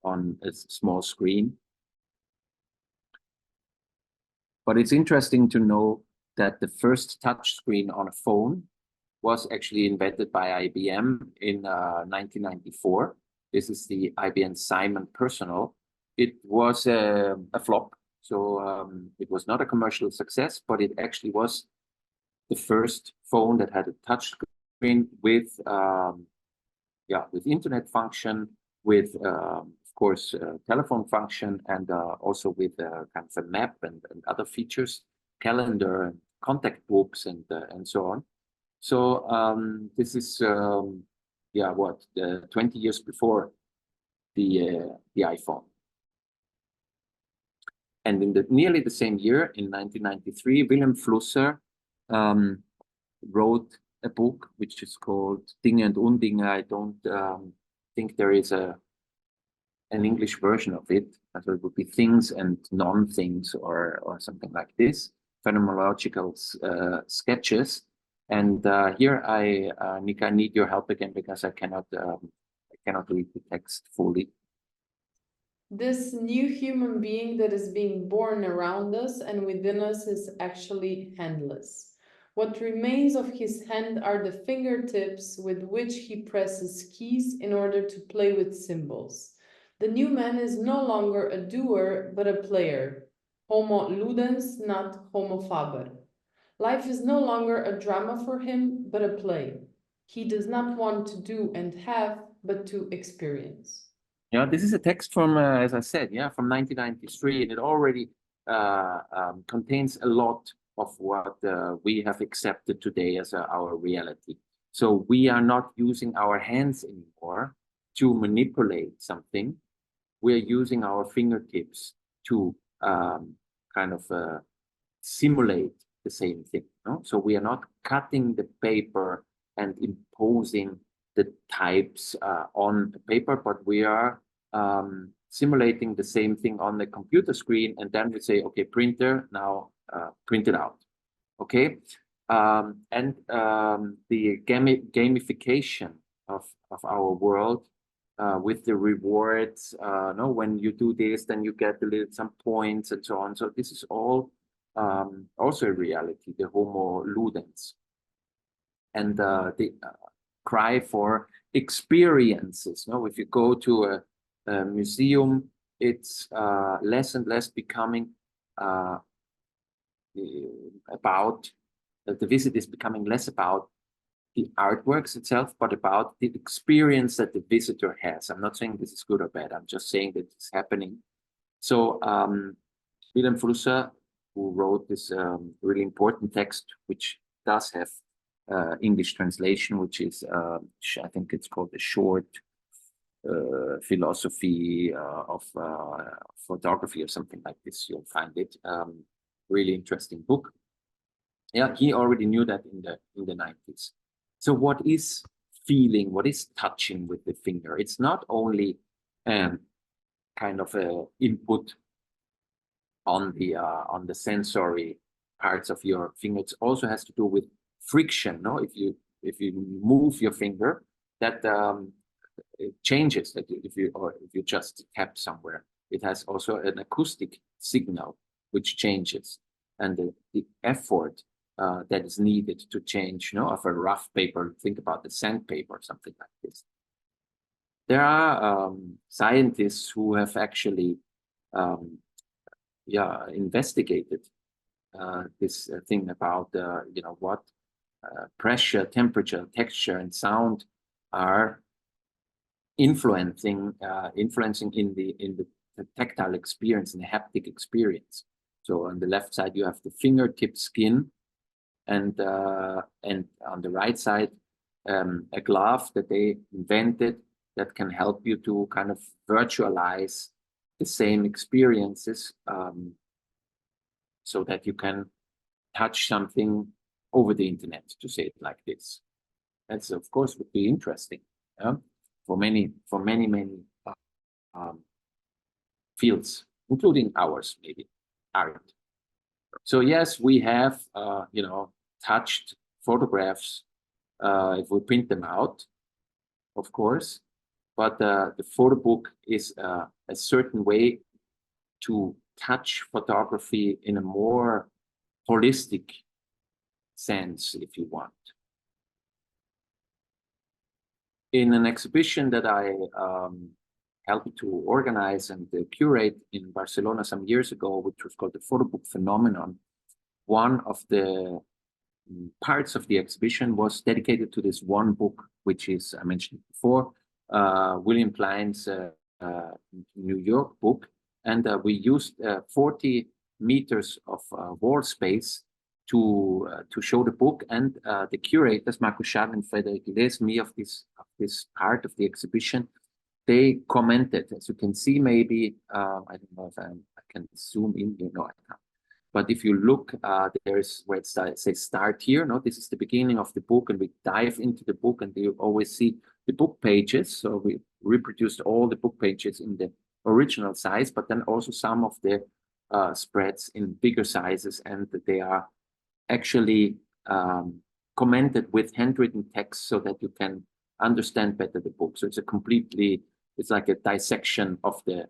on a small screen. But it's interesting to know that the first touch screen on a phone was actually invented by IBM in 1994. This is the IBM Simon Personal. It was a flop, so it was not a commercial success, but it actually was the first phone that had a touch screen with, with internet function, with of course telephone function, and also with kind of a map and other features, calendar, and contact books, and so on. So this is 20 years before the iPhone. And in nearly the same year, in 1993, Wilhelm Flusser wrote a book which is called Dinge und Undinge. I don't think there is an English version of it. So it would be Things and Non-Things, or something like this, phenomenological sketches. And here Nika, I need your help again, because I cannot read the text fully. This new human being that is being born around us and within us is actually handless. What remains of his hand are the fingertips with which he presses keys in order to play with symbols. The new man is no longer a doer, but a player. Homo ludens, not homo faber. Life is no longer a drama for him, but a play. He does not want to do and have, but to experience. Yeah, this is a text from, as I said, from 1993, and it already contains a lot of what we have accepted today as our reality. So we are not using our hands anymore to manipulate something. We are using our fingertips to kind of simulate the same thing. No? So we are not cutting the paper and imposing the types on the paper, but we are simulating the same thing on the computer screen, and then we say, okay, printer, now print it out. Okay, and the gamification of our world with the rewards. No, when you do this, then you get some points and so on. So this is all also a reality, the Homo ludens, and the cry for experiences. No, if you go to a museum, it's less and less becoming about the visit is becoming less about the artworks itself, but about the experience that the visitor has. I'm not saying this is good or bad. I'm just saying that it's happening. So Wilhelm Flusser, who wrote this really important text, which does have English translation, which is I think it's called The Short Philosophy of Photography or something like this. You'll find it. Really interesting book. Yeah, he already knew that in the 90s. So what is feeling? What is touching with the finger? It's not only kind of a input on the sensory parts of your finger. It also has to do with friction. No, if you move your finger, that it changes. That if you just tap somewhere, it has also an acoustic signal which changes, and the effort that is needed to change, of a rough paper. Think about the sandpaper, something like this. There are scientists who have actually investigated this thing about what pressure, temperature, texture, and sound are influencing in the tactile experience and the haptic experience. So on the left side you have the fingertip skin, and on the right side a glove that they invented that can help you to kind of virtualize the same experiences, so that you can touch something over the internet, to say it like this. That's, of course, would be interesting for many fields, including ours, maybe art. So yes, we have touched photographs if we print them out, of course, but the photo book is a certain way to touch photography in a more holistic sense, if you want. In an exhibition that I helped to organize and curate in Barcelona some years ago, which was called the Photo Book Phenomenon, one of the parts of the exhibition was dedicated to this one book, which is, I mentioned before, William Klein's New York book. And we used 40 meters of wall space to show the book. And the curators, Markus Schad and Frederic Lesmy of this part of the exhibition, they commented. As you can see, maybe, I don't know if I can zoom in here. No, I can't. But if you look, there's where it says start here. No, this is the beginning of the book, and we dive into the book, and you always see the book pages. So we reproduced all the book pages in the original size, but then also some of the spreads in bigger sizes, and they are actually commented with handwritten text so that you can understand better the book. So it's like a dissection of the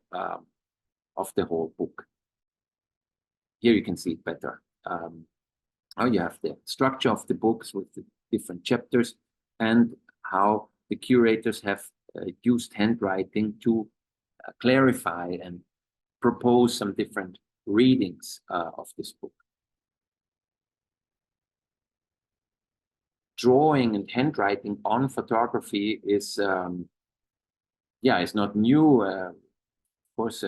whole book. Here you can see it better. How you have the structure of the books with the different chapters, and how the curators have used handwriting to clarify and propose some different readings of this book. Drawing and handwriting on photography is, it's not new. Of course,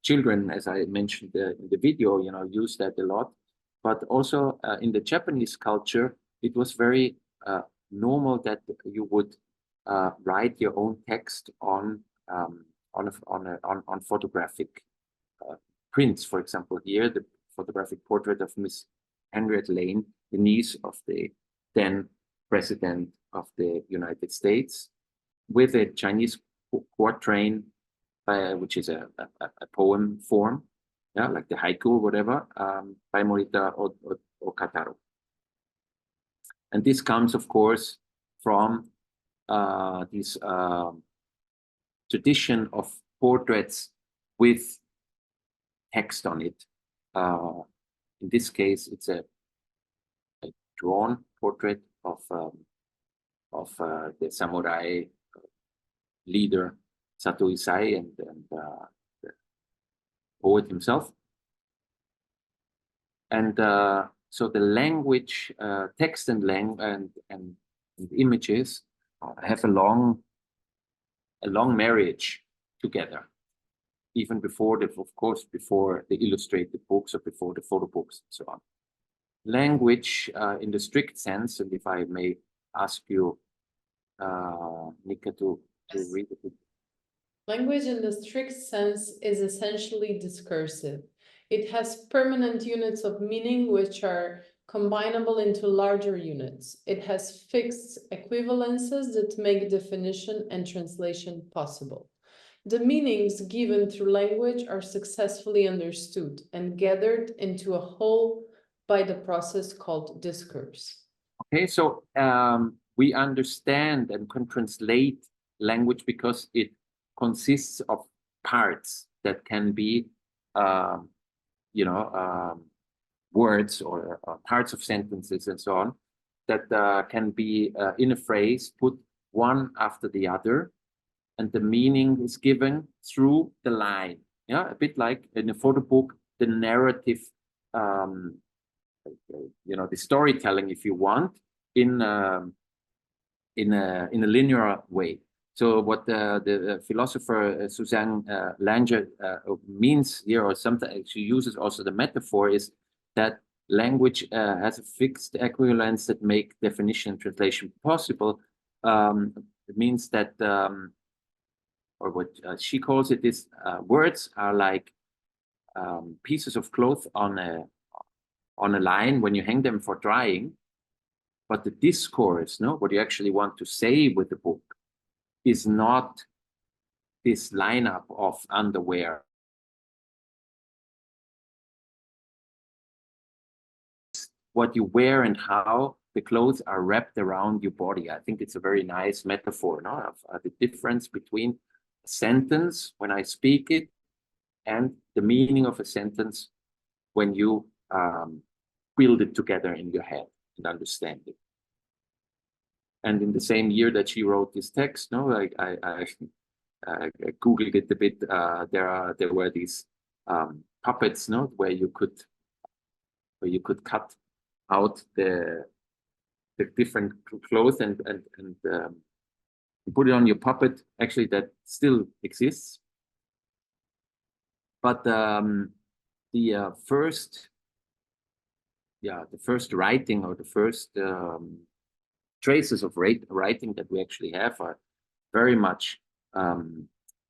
children, as I mentioned in the video, use that a lot. But also in the Japanese culture, it was very normal that you would write your own text on photographic prints. For example, here the photographic portrait of Miss Henriette Lane, the niece of the then President of the United States, with a Chinese quatrain, which is a poem form, like the haiku or whatever, by Morita Okataro. And this comes, of course, from this tradition of portraits with text on it. In this case, it's a drawn portrait of the samurai leader Sato Isai and the poet himself. And so the language, text and images have a long marriage together, even before before the illustrated books or before the photo books and so on. Language in the strict sense, and if I may ask you, Nika, to read it. Language in the strict sense is essentially discursive. It has permanent units of meaning which are combinable into larger units. It has fixed equivalences that make definition and translation possible. The meanings given through language are successfully understood and gathered into a whole by the process called discourse. Okay, so we understand and can translate language because it consists of parts that can be, words or parts of sentences and so on that can be in a phrase put one after the other, and the meaning is given through the line. Yeah, a bit like in a photo book, the narrative, the storytelling, if you want, in a linear way. So what the philosopher Suzanne Langer means here, or sometimes she uses also the metaphor, is that language has a fixed equivalence that make definition and translation possible. It means that, or what she calls it, is words are like pieces of cloth on a line when you hang them for drying, but the discourse, what you actually want to say with the book, is not this lineup of underwear. What you wear and how the clothes are wrapped around your body. I think it's a very nice metaphor, of the difference between a sentence when I speak it and the meaning of a sentence when you build it together in your head and understand it. And in the same year that she wrote this text, I Googled it a bit. There were these puppets, where you could cut out the different clothes and put it on your puppet. Actually, that still exists. But the first writing, or the first traces of writing that we actually have are very much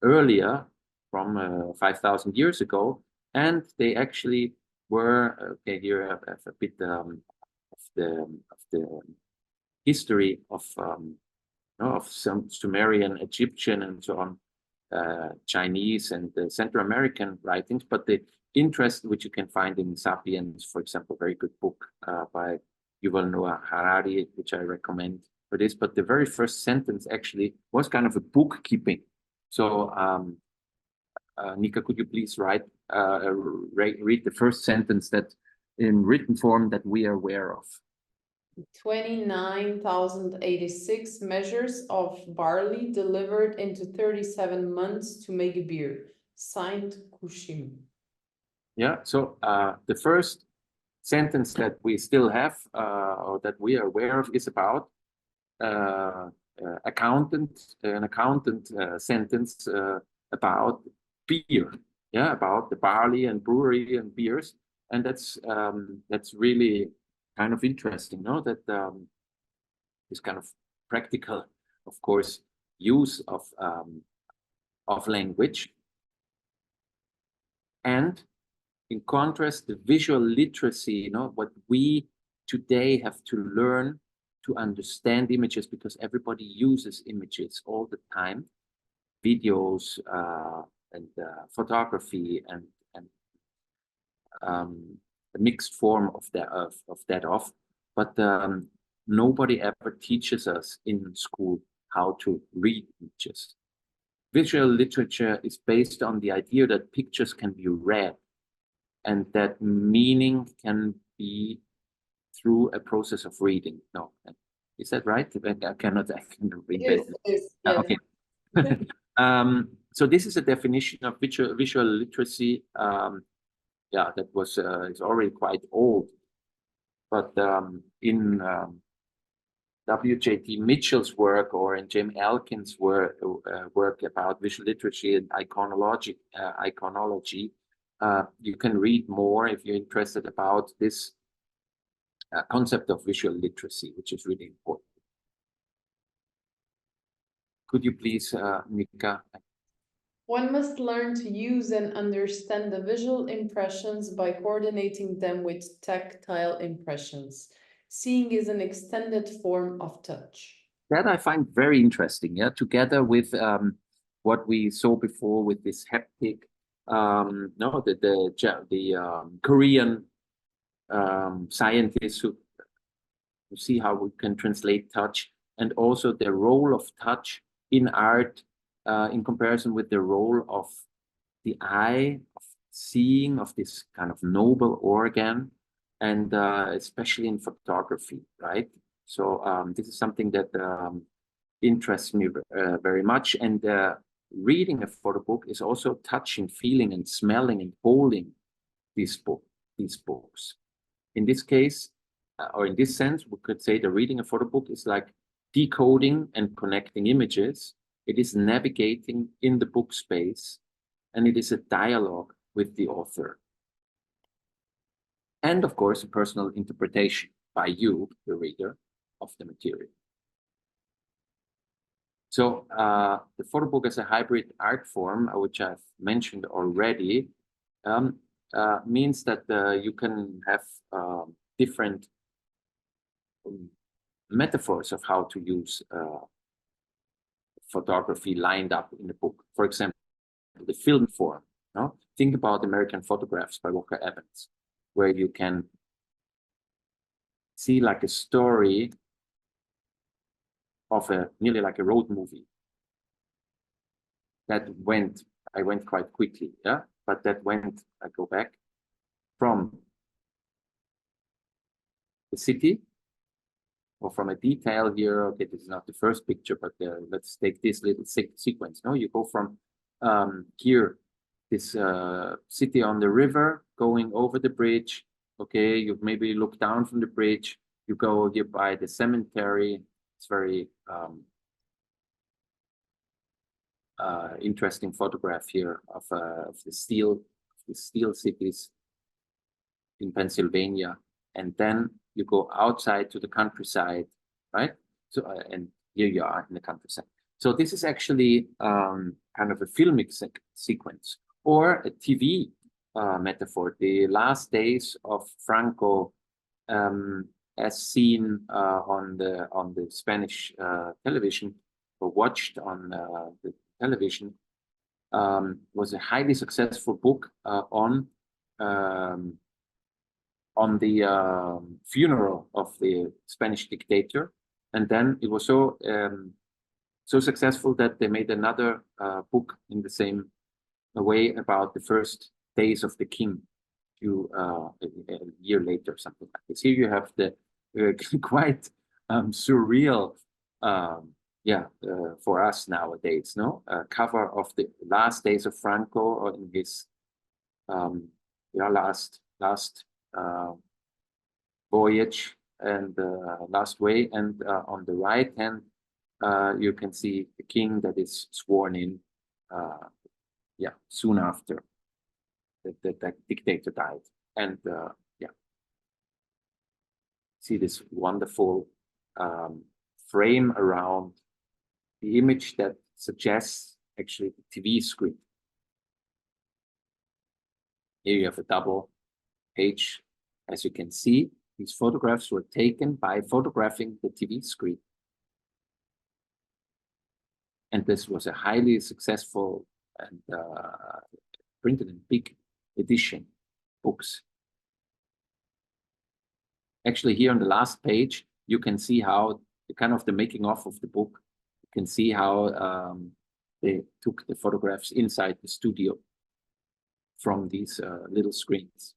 earlier, from 5,000 years ago, and they actually were here I have a bit of the history of some Sumerian, Egyptian, and so on, Chinese and Central American writings, but the interest which you can find in *Sapiens*, for example, very good book by Yuval Noah Harari, which I recommend for this. But the very first sentence actually was kind of a bookkeeping. So, Nika, could you please read the first sentence that in written form that we are aware of? 29,086 measures of barley delivered into 37 months to make beer. Signed, Kushim. Yeah, so the first sentence that we still have, or that we are aware of, is about an accountant sentence about beer, about the barley and brewery and beers, and that's really kind of interesting, that this kind of practical, of course, use of language, and in contrast, the visual literacy, what we today have to learn to understand images, because everybody uses images all the time, videos and photography and a mixed form of that, but nobody ever teaches us in school how to read images. Visual literature is based on the idea that pictures can be read, and that meaning can be through a process of reading. No, is that right? I cannot read it. Yes. Okay. So this is a definition of visual literacy. That was is already quite old, but in W.J.T. Mitchell's work, or in James Elkin's work about visual literacy and iconology, you can read more if you're interested about this concept of visual literacy, which is really important. Could you please, Nika? One must learn to use and understand the visual impressions by coordinating them with tactile impressions. Seeing is an extended form of touch. That I find very interesting, together with what we saw before with this haptic, the Korean scientists who see how we can translate touch, and also the role of touch in art in comparison with the role of the eye, of seeing, of this kind of noble organ, and especially in photography, right? So this is something that interests me very much. And reading a photo book is also touching, feeling, and smelling and holding these books. In this case, or in this sense, we could say the reading a photo book is like decoding and connecting images. It is navigating in the book space, and it is a dialogue with the author. And of course, a personal interpretation by you, the reader, of the material. So the photo book as a hybrid art form, which I've mentioned already, means that you can have different metaphors of how to use photography lined up in the book. For example, the film form. No? Think about American Photographs by Walker Evans, where you can see like a story of nearly like a road movie. I went quite quickly, yeah, but I go back from the city, or from a detail here. Okay, this is not the first picture, but let's take this little sequence. No, you go from here, this city on the river, going over the bridge. Okay, you maybe look down from the bridge. You go here by the cemetery. It's very interesting photograph here of the steel cities in Pennsylvania, and then you go outside to the countryside, right? So and here you are in the countryside. So this is actually kind of a filmic sequence or a TV metaphor. The last days of Franco, as seen on the Spanish television, or watched on the television, was a highly successful book on the funeral of the Spanish dictator, and then it was so successful that they made another book in the same way about the first days of the king, a year later, something like this. Here you have the quite surreal, for us nowadays, no, cover of the last days of Franco, or in his last voyage and last way, and on the right hand you can see the king that is sworn in soon after the dictator died. And see this wonderful frame around the image that suggests actually the TV screen. Here you have a double page. As you can see, these photographs were taken by photographing the TV screen. And this was a highly successful and printed in big edition books. Actually, here on the last page, you can see how the making of the book. You can see how they took the photographs inside the studio from these little screens.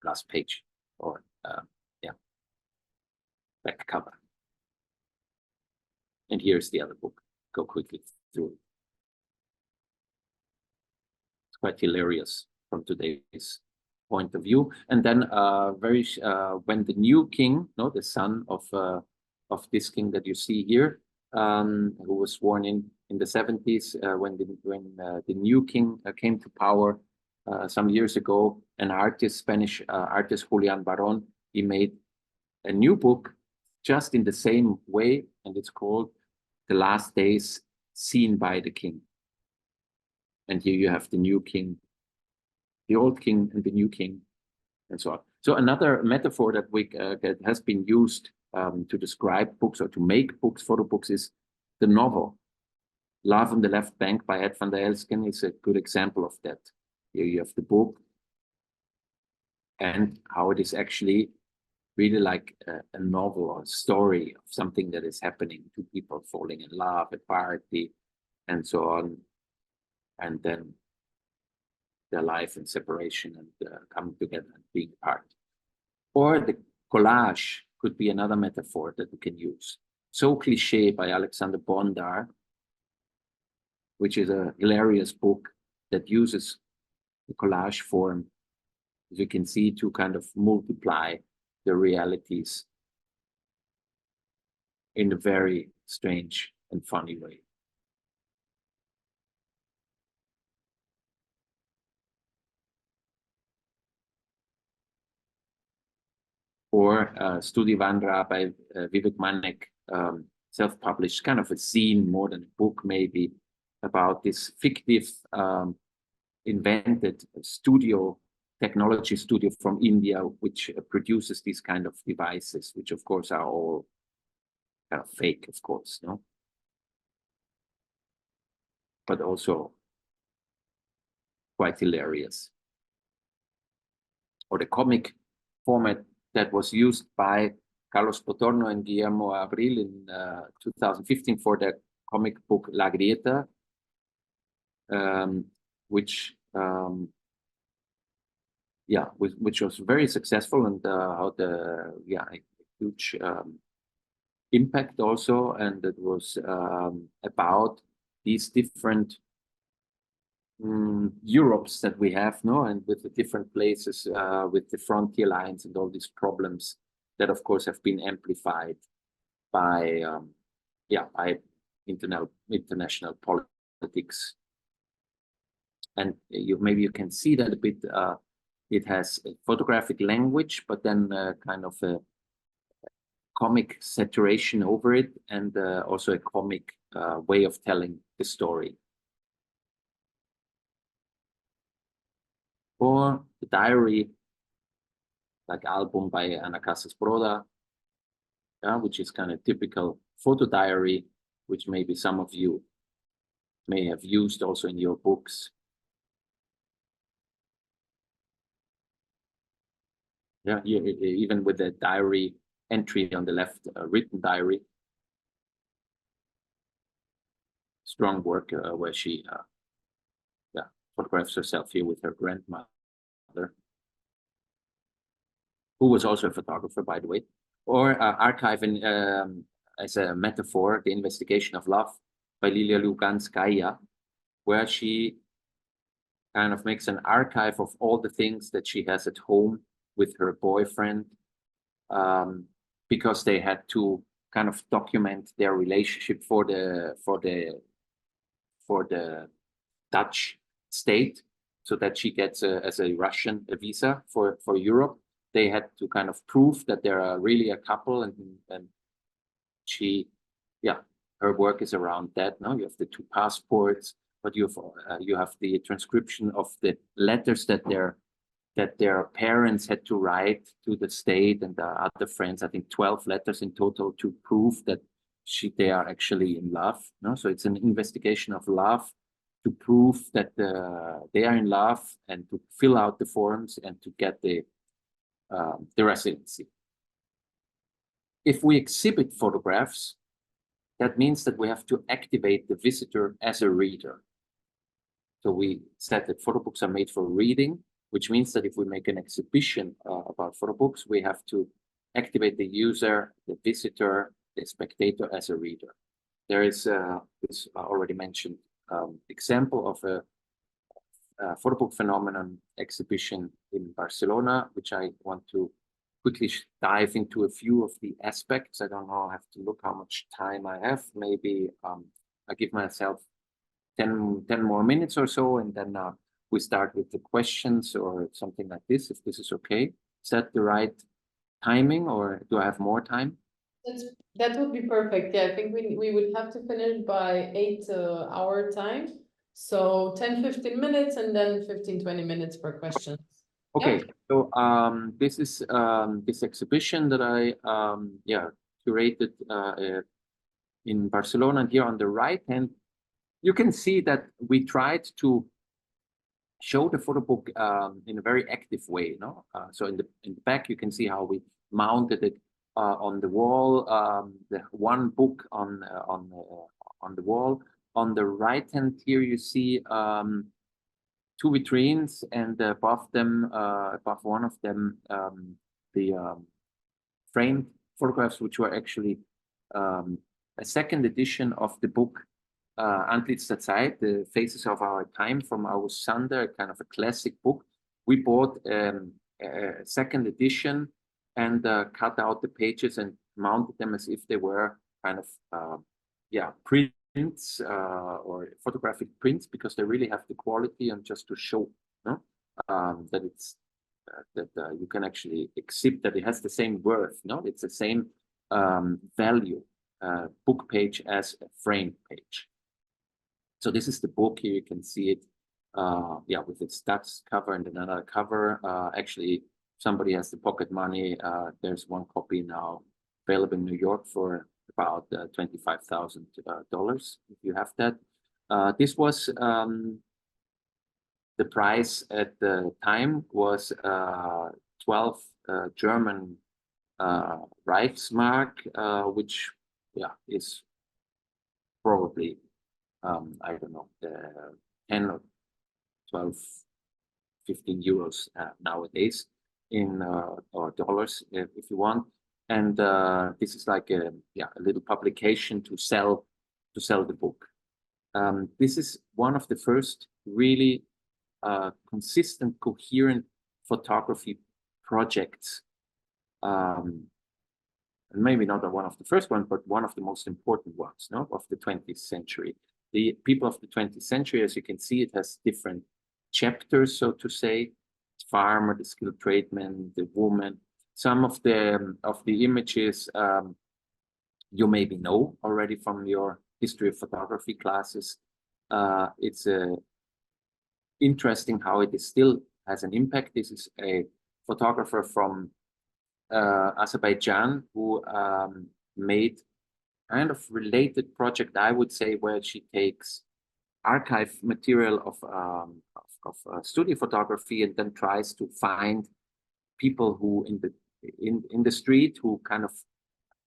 Last page, or back cover. And here's the other book. Go quickly through it. It's quite hilarious from today's point of view. And then when the new king, the son of this king that you see here, who was sworn in the 70s, when the new king came to power some years ago, an artist, Spanish artist Julian Baron, he made a new book just in the same way, and it's called The Last Days Seen by the King. And here you have the new king, the old king and the new king, and so on. So another metaphor that has been used to describe books or to make books, photo books, is the novel. Love on the Left Bank by Ed van der Elsken is a good example of that. Here you have the book and how it is actually really like a novel or a story of something that is happening, two people falling in love, a party, and so on. And then their life and separation and coming together and being apart. Or the collage could be another metaphor that we can use. So Cliché by Alexander Bondar, which is a hilarious book that uses the collage form, as you can see, to kind of multiply the realities in a very strange and funny way. Or Studi Vandra by Vivek Manek, self-published, kind of a zine more than a book maybe, about this fictive invented technology studio from India, which produces these kind of devices, which of course are all kind of fake, of course, no? But also quite hilarious. Or the comic format that was used by Carlos Potorno and Guillermo Abril in 2015 for their comic book La Grieta, which was very successful and had a huge impact also, and it was about these different Europes that we have, no, and with the different places, with the frontier lines and all these problems that, of course, have been amplified by international politics. And maybe you can see that a bit. It has a photographic language, but then kind of a comic saturation over it, and also a comic way of telling the story. Or the diary, like album by Ana Casas Broda, which is kind of typical photo diary, which maybe some of you may have used also in your books. Yeah, even with the diary entry on the left, written diary. Strong work where she photographs herself here with her grandmother, who was also a photographer, by the way. Or archiving as a metaphor, The Investigation of Love by Lilia Luganskaya, where she kind of makes an archive of all the things that she has at home with her boyfriend, because they had to kind of document their relationship for the Dutch state, so that she gets as a Russian a visa for Europe. They had to kind of prove that they're really a couple, and she, her work is around that. No, you have the 2 passports, but you have the transcription of the letters that their parents had to write to the state and the other friends. I think 12 letters in total to prove that they are actually in love. No, so it's an investigation of love, to prove that they are in love, and to fill out the forms and to get the residency. If we exhibit photographs, that means that we have to activate the visitor as a reader. So we said that photo books are made for reading, which means that if we make an exhibition about photo books, we have to activate the user, the visitor, the spectator as a reader. There is this already mentioned example of a photo book phenomenon exhibition in Barcelona, which I want to quickly dive into a few of the aspects. I don't know, I have to look how much time I have. Maybe I give myself 10 more minutes or so, and then we start with the questions or something like this, if this is okay. Is that the right timing, or do I have more time? That would be perfect. Yeah, I think we would have to finish by 8 hour time. So 10-15 minutes, and then 15-20 minutes per question. Okay, Yep. so this is this exhibition that I curated in Barcelona. And here on the right hand, you can see that we tried to show the photo book in a very active way. No, so in the back you can see how we mounted it on the wall. The one book on the wall. On the right hand here, you see two vitrines, and above them, above one of them, the framed photographs, which were actually a second edition of the book Antlitz der Zeit, The Faces of Our Time, from August Sander, kind of a classic book. We bought a second edition and cut out the pages and mounted them as if they were kind of prints or photographic prints, because they really have the quality, and just to show that it's that you can actually accept that it has the same worth. It's the same value book page as a frame page. So this is the book. Here you can see it, with its Dutch cover and another cover. Actually, somebody has the pocket money. There's one copy now available in New York for about $25,000 if you have that. This was the price at the time was 12 German Reichsmark, which is probably I don't know, 10 or 12, 15 euros nowadays in or dollars if you want. And this is like a little publication to sell the book. This is one of the first really consistent, coherent photography projects. And maybe not one of the first ones, but one of the most important ones, of the 20th century. The people of the 20th century, as you can see, it has different chapters, so to say. The farmer, the skilled tradesman, the woman. Some of the images you maybe know already from your history of photography classes. It's interesting how it still has an impact. This is a photographer from Azerbaijan who made kind of related project, I would say, where she takes archive material of studio photography and then tries to find people who in the street who kind of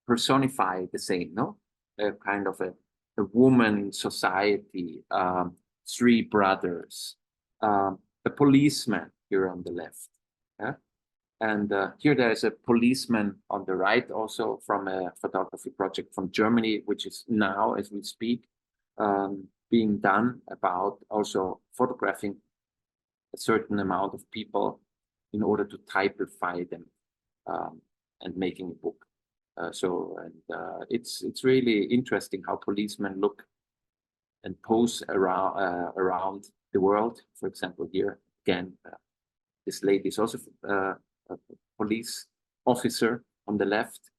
personify the same, kind of a woman society, three brothers, a policeman here on the left, and here there is a policeman on the right, also from a photography project from Germany, which is now, as we speak, being done about also photographing a certain amount of people in order to typify them and making a book. It's really interesting how policemen look and pose around the world. For example, here again, this lady is also a police officer on the left.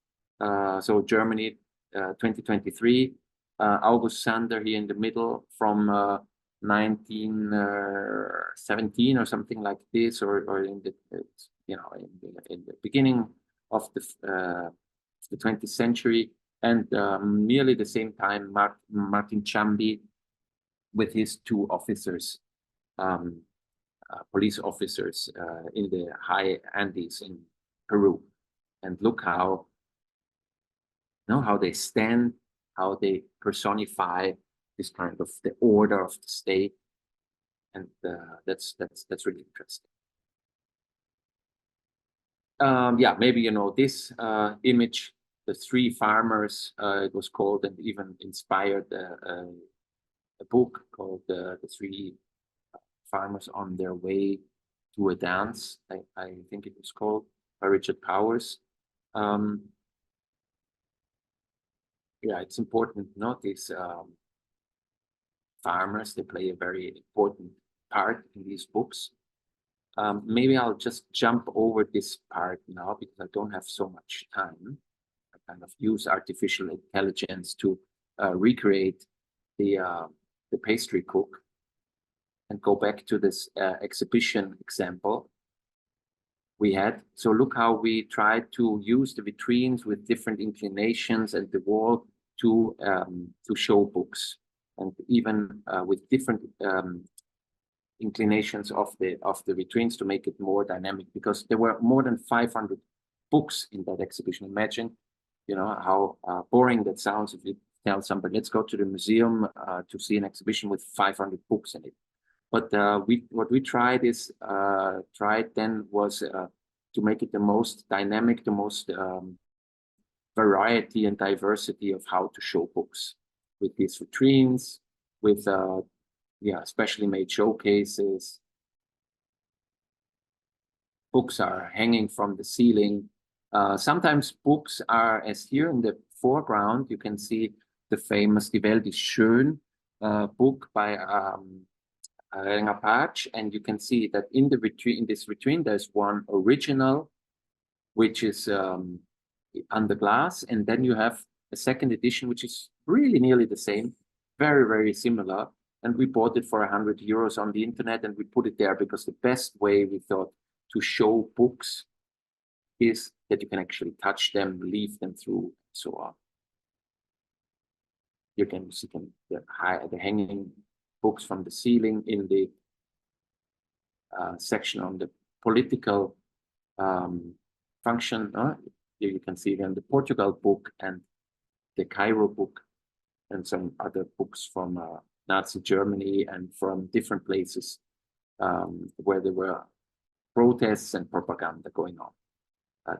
So Germany, 2023, August Sander here in the middle from 1917 or something like this, or in the in the beginning of the 20th century, and nearly the same time Martin Chambi with his two officers, police officers in the high Andes in Peru. And look how they stand, how they personify this kind of the order of the state, and that's really interesting. Maybe you know this image, the three farmers. It was called, and even inspired a book called the Three Farmers on Their Way to a Dance. I think it was called, by Richard Powers. It's important to note these farmers. They play a very important part in these books. Maybe I'll just jump over this part now because I don't have so much time. I kind of use artificial intelligence to recreate the pastry cook and go back to this exhibition example we had. So look how we tried to use the vitrines with different inclinations and the wall to show books, and even with different inclinations of the vitrines to make it more dynamic, because there were more than 500 books in that exhibition. Imagine, how boring that sounds if you tell somebody, let's go to the museum to see an exhibition with 500 books in it. But what we tried then was to make it the most dynamic, the most variety and diversity of how to show books, with these vitrines, with specially made showcases. Books are hanging from the ceiling. Sometimes books are, as here in the foreground, you can see the famous Die Welt ist schön book by Patch, and you can see that in this vitrine there's one original, which is under glass, and then you have a second edition, which is really nearly the same, very, very similar. And we bought it for €100 on the internet, and we put it there because the best way, we thought, to show books is that you can actually touch them, leaf them through, and so on. You can see the hanging books from the ceiling in the section on the political function. Here you can see then the Portugal book and the Cairo book and some other books from Nazi Germany and from different places where there were protests and propaganda going on.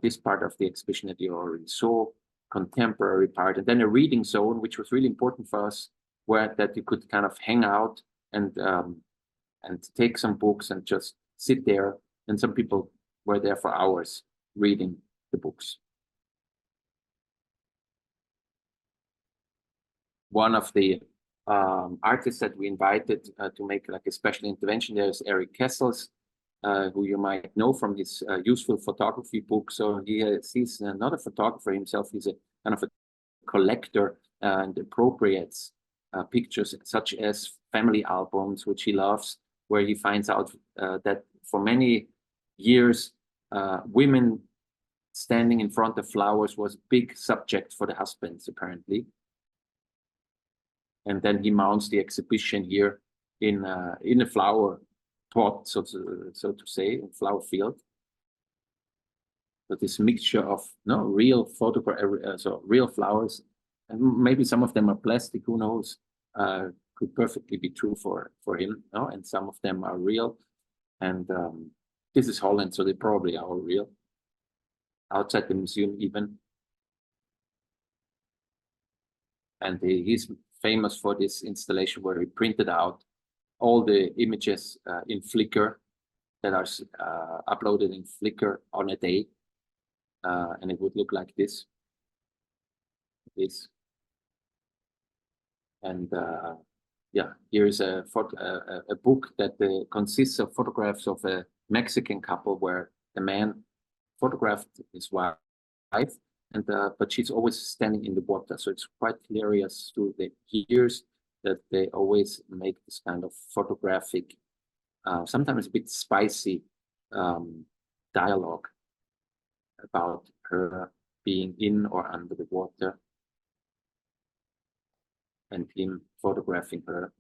This part of the exhibition that you already saw, contemporary part, and then a reading zone, which was really important for us, where that you could kind of hang out and take some books and just sit there. And some people were there for hours reading the books. One of the artists that we invited to make like a special intervention there is Eric Kessels, who you might know from his useful photography book. So he's not a photographer himself, he's a kind of a collector and appropriates pictures such as family albums, which he loves, where he finds out that for many years, women standing in front of flowers was a big subject for the husbands, apparently. And then he mounts the exhibition here in a flower pot, so to say, a flower field. So this mixture of real photograph, so real flowers, and maybe some of them are plastic, who knows, could perfectly be true for him, and some of them are real. And this is Holland, so they probably are real. Outside the museum even. And he's famous for this installation where he printed out all the images in Flickr that are uploaded in Flickr on a day. And it would look like this. And here's a book that consists of photographs of a Mexican couple where the man photographed his wife, and but she's always standing in the water. So it's quite hilarious through the years that they always make this kind of photographic, sometimes a bit spicy dialogue about her being in or under the water and him photographing her.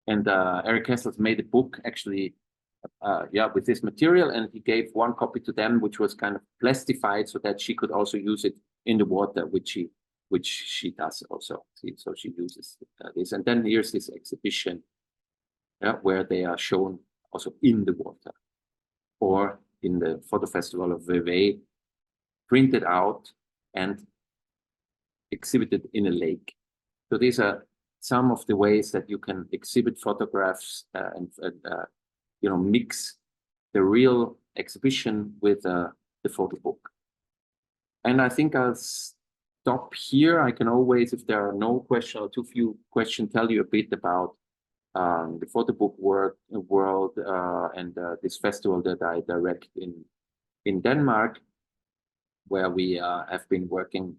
And Eric Kessels made a book actually, with this material, and he gave one copy to them, which was kind of plastified so that she could also use it in the water, which she does also. See, so she uses this, and then here's this exhibition, where they are shown also in the water, or in the photo festival of Vevey, printed out and exhibited in a lake. So these are some of the ways that you can exhibit photographs and mix the real exhibition with the photo book. And I think I'll stop here. I can always, if there are no questions or too few questions, tell you a bit about the photo book world and this festival that I direct in Denmark, where we have been working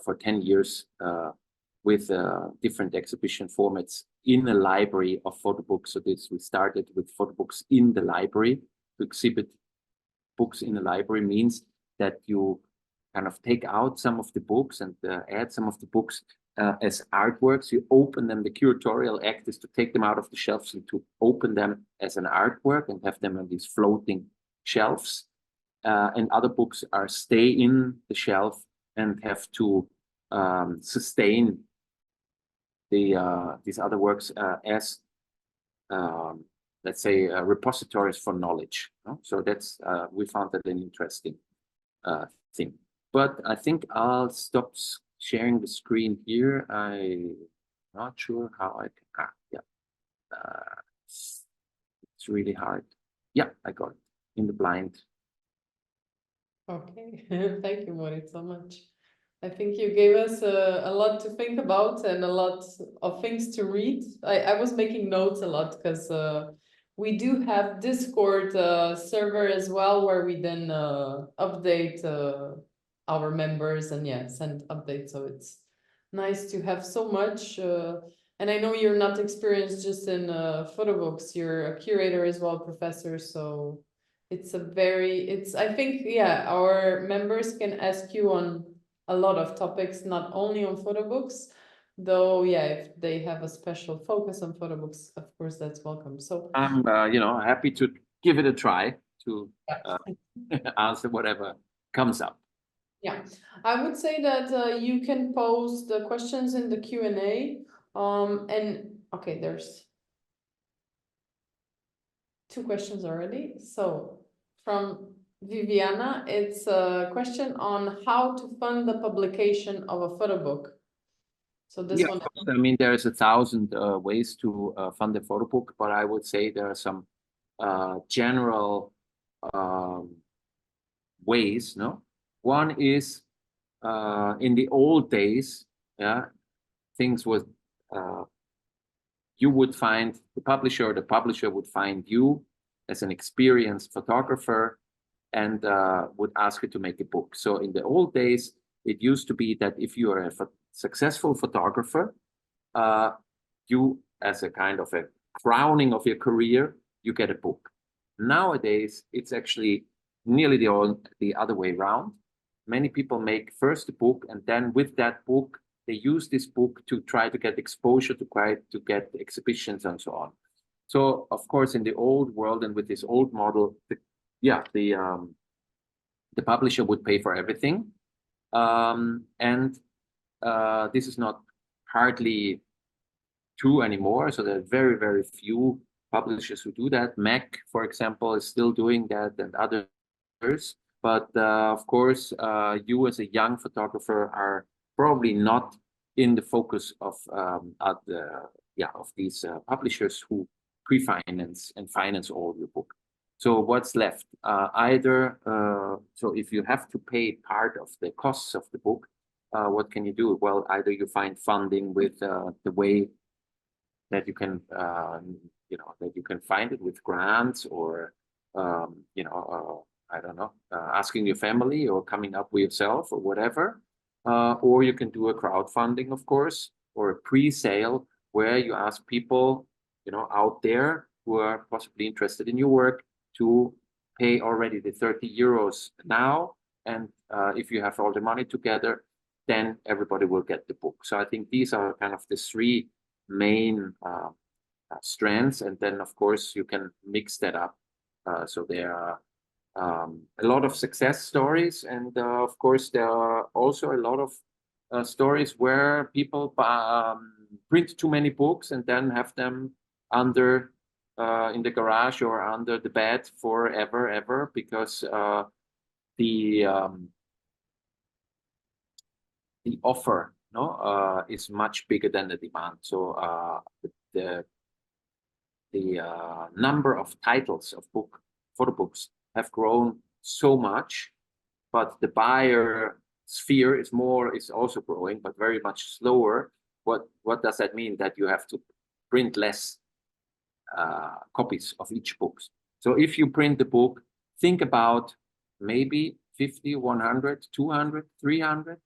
for 10 years with different exhibition formats in a library of photo books. So we started with photo books in the library. To exhibit books in the library means that you kind of take out some of the books and add some of the books as artworks. You open them. The curatorial act is to take them out of the shelves and to open them as an artwork and have them on these floating shelves. and other books are stay in the shelf and have to sustain these other works as let's say repositories for knowledge. No? So that's we found that an interesting thing. But I think I'll stop sharing the screen here. I'm not sure how I can. It's really hard. Yeah, I got it in the blind. Okay, thank you, Moritz, so much. I think you gave us a lot to think about and a lot of things to read. I was making notes a lot because we do have Discord server as well, where we then update our members and send updates. So it's nice to have so much. And I know you're not experienced just in photo books. You're a curator as well, professor. So it's I think, our members can ask you on a lot of topics, not only on photo books, though, if they have a special focus on photo books, of course, that's welcome. So I'm, happy to give it a try to answer whatever comes up. yeah, I would say that you can post the questions in the Q&A. And okay, there's 2 questions already. So from Viviana, it's a question on how to fund the publication of a photo book. So this one. I mean, there's 1,000 ways to fund a photo book, but I would say there are some general ways. No, one is in the old days, things was you would find the publisher would find you as an experienced photographer and would ask you to make a book. So in the old days, it used to be that if you are a successful photographer, you, as a kind of a crowning of your career, you get a book. Nowadays, it's actually nearly the other way around. Many people make first a book, and then with that book, they use this book to try to get exposure, to get exhibitions and so on. So, of course, in the old world and with this old model, the publisher would pay for everything. And this is not hardly true anymore. So there are very, very few publishers who do that. Mac, for example, is still doing that, and others. But of course, you as a young photographer are probably not in the focus of these publishers who pre-finance and finance all your book. So what's left? So if you have to pay part of the costs of the book, what can you do? Well, either you find funding with the way that you can, that you can find it with grants, or I don't know, asking your family or coming up with yourself or whatever. Or you can do a crowdfunding, of course, or a pre-sale where you ask people, out there who are possibly interested in your work to pay already the 30 euros now. And if you have all the money together, then everybody will get the book. So I think these are kind of the 3 main strands. And then, of course, you can mix that up. So there are a lot of success stories. And of course, there are also a lot of stories where people print too many books and then have them under in the garage or under the bed forever, ever, because the offer is much bigger than the demand. So the number of titles of photo books have grown so much, but the buyer sphere is also growing, but very much slower. What does that mean? That you have to print less copies of each book. So if you print the book, think about maybe 50, 100, 200, 300.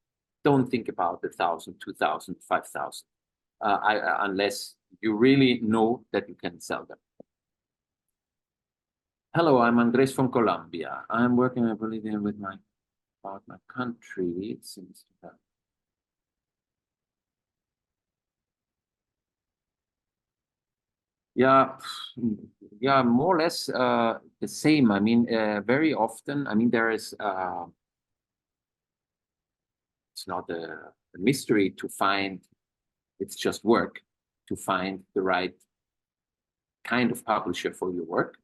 Don't think about 1,000, 2,000, 5,000, unless you really know that you can sell them. Hello, I'm Andres from Colombia. I'm working in Bolivia with my country. It seems to have. Yeah, yeah, more or less the same. I mean, very often, I mean, there is, it's not a mystery to find, it's just work to find the right kind of publisher for your work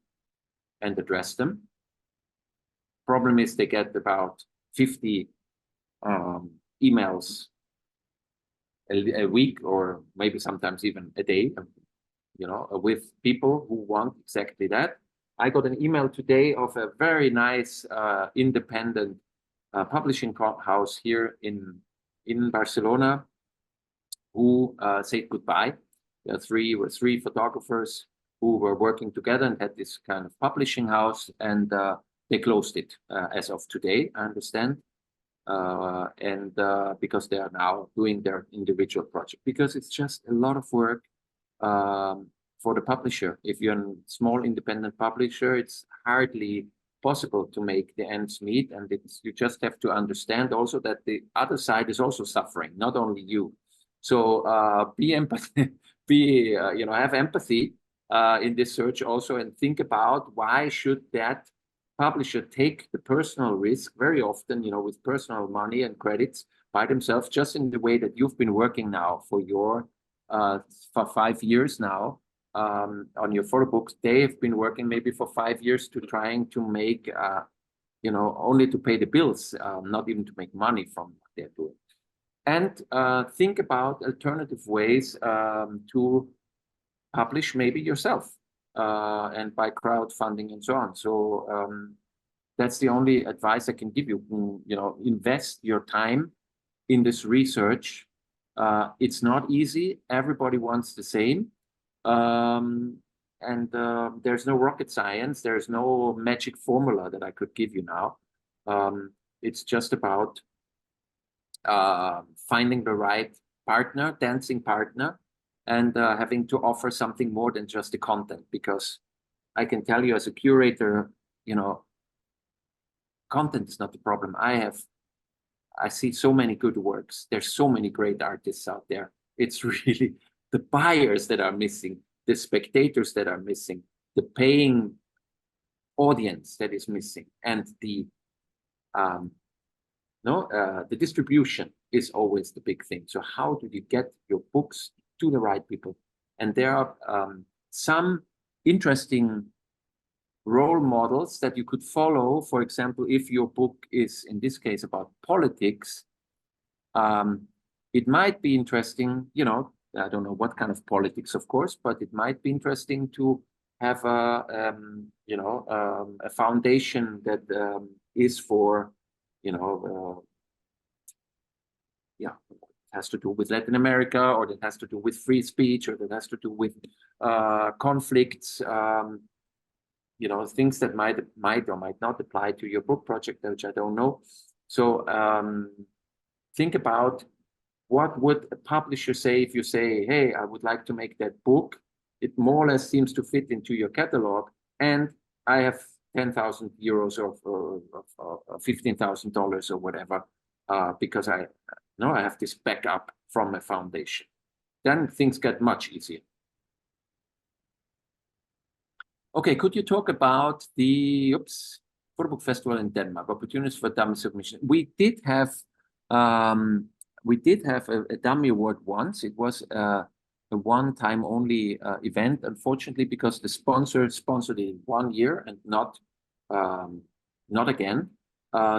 and address them. Problem is they get about 50 emails a week, or maybe sometimes even a day, you know, with people who want exactly that. I got an email today of a very nice independent publishing house here in Barcelona who said goodbye. There were three photographers who were working together and had this kind of publishing house, and they closed it as of today, I understand. And because they are now doing their individual project, because it's just a lot of work for the publisher. If you're a small independent publisher, it's hardly possible to make the ends meet, and you just have to understand also that the other side is also suffering, not only you. So be empathy, you know, have empathy in this search also, and think about why should that publisher take the personal risk very often, you know, with personal money and credits by themselves, just in the way that you've been working now for 5 years now on your photo books. They have been working maybe for 5 years to trying to make, you know, only to pay the bills, not even to make money from what they're doing. And think about alternative ways to publish maybe yourself. And by crowdfunding and so on. So that's the only advice I can give you. You know, invest your time in this research. It's not easy. Everybody wants the same. And there's no rocket science. There's no magic formula that I could give you now. It's just about finding the right partner, dancing partner, and having to offer something more than just the content. Because I can tell you as a curator, you know, content is not the problem. I see so many good works. There's so many great artists out there. It's really the buyers that are missing, the spectators that are missing, the paying audience that is missing, and the distribution is always the big thing. So how do you get your books to the right people? And there are some interesting role models that you could follow. For example, if your book is, in this case, about politics, it might be interesting, you know, I don't know what kind of politics, of course, but it might be interesting to have a foundation that is for, you know, yeah, it has to do with Latin America, or that has to do with free speech, or that has to do with conflicts, you know, things that might or might not apply to your book project, which I don't know. So think about what would a publisher say if you say, hey, I would like to make that book. It more or less seems to fit into your catalog, and I have 10,000 euros or $15,000 or whatever, because I have this backup from a foundation. Then things get much easier. Okay, could you talk about the photo book festival in Denmark, opportunities for dummy submission? We did have a dummy award once. It was a one-time only event, unfortunately, because the sponsor sponsored it 1 year and not again.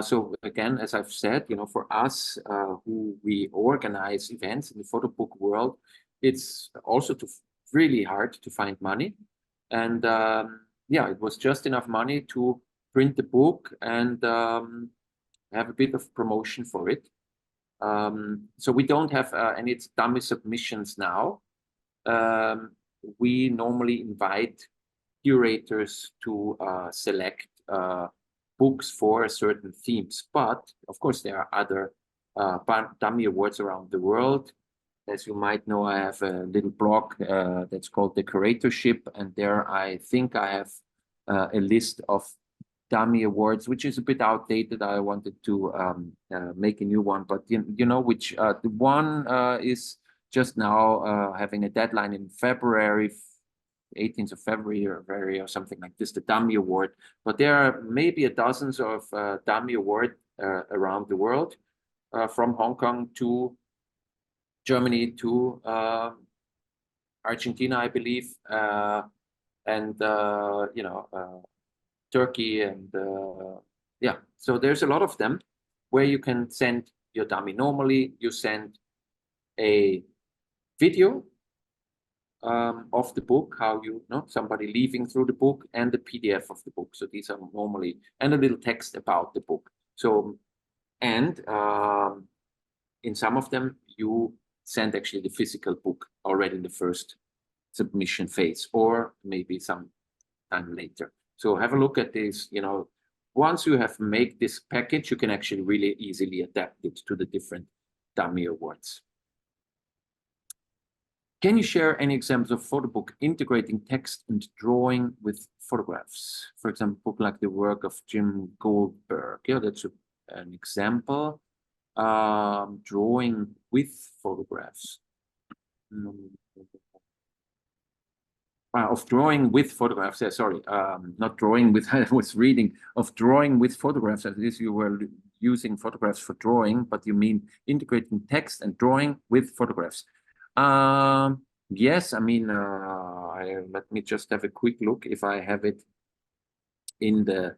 So again, as I've said, you know, for us who we organize events in the photo book world, it's also really hard to find money. And yeah, it was just enough money to print the book and have a bit of promotion for it. So we don't have any dummy submissions now. We normally invite curators to select books for certain themes, but of course there are other dummy awards around the world. As you might know, I have a little blog that's called The Curatorship, and there I think I have a list of dummy awards, which is a bit outdated. I wanted to make a new one, but you know which the one is just now having a deadline in February 18th of February or something like this, the Dummy Award. But there are maybe dozens of Dummy Award around the world, from Hong Kong to Germany to Argentina, I believe, and you know, Turkey, and yeah. So there's a lot of them where you can send your dummy. Normally, you send a video of the book, how you know somebody leaving through the book, and the PDF of the book. So these are normally, and a little text about the book. So, and in some of them, you send actually the physical book already in the first submission phase, or maybe some time later. So have a look at this. You know, once you have made this package, you can actually really easily adapt it to the different dummy awards. Can you share any examples of photo book integrating text and drawing with photographs? For example, a book like the work of Jim Goldberg. Yeah, that's an example. Drawing with photographs. Of drawing with photographs. Sorry, not drawing with. I was reading of drawing with photographs. As this, you were using photographs for drawing, but you mean integrating text and drawing with photographs. Yes, I mean, let me just have a quick look if I have it in the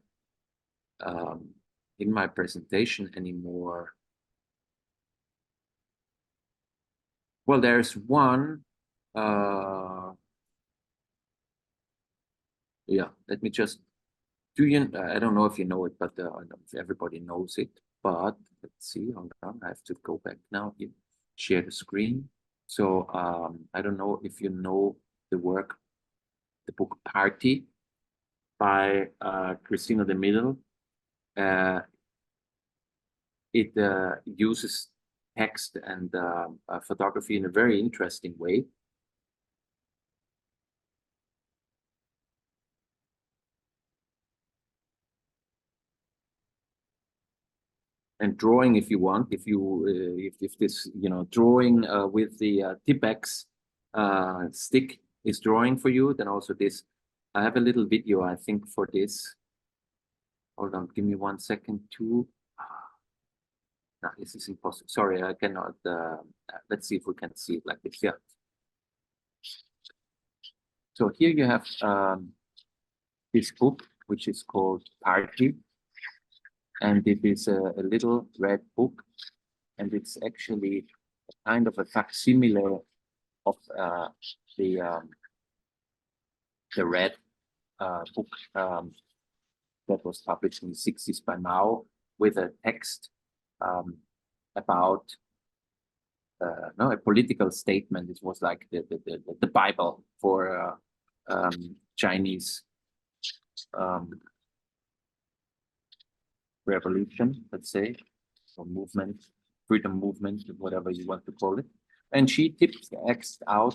in my presentation anymore. Well, there's one. Yeah, let me just. Do you? I don't know if you know it, but I don't know if everybody knows it. But let's see. Hold on, I have to go back now. Share the screen. So I don't know if you know the work, the book Party by Christina de Middel. It uses text and photography in a very interesting way. And drawing, if you want, if this, you know, drawing with the Tipex stick is drawing for you, then also this. I have a little video, I think, for this. Hold on, give me 1 second too. No, this is impossible. Sorry, I cannot. Let's see if we can see it like this. Yeah. So here you have this book, which is called Party. And it is a little red book, and it's actually a kind of a facsimile of the red book that was published in the 60s by Mao, with a text about a political statement. It was like the Bible for Chinese revolution, let's say, or movement, freedom movement, whatever you want to call it. And she tips the text out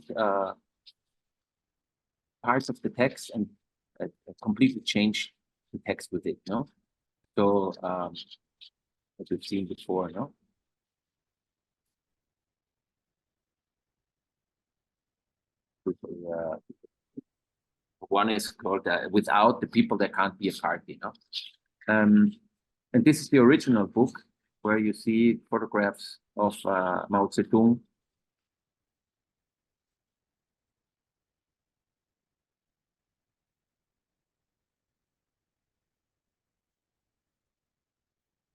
parts of the text and completely changed the text with it, no? So as we've seen before, no? One is called Without the People There Can't Be a Party, no? And this is the original book where you see photographs of Mao Zedong.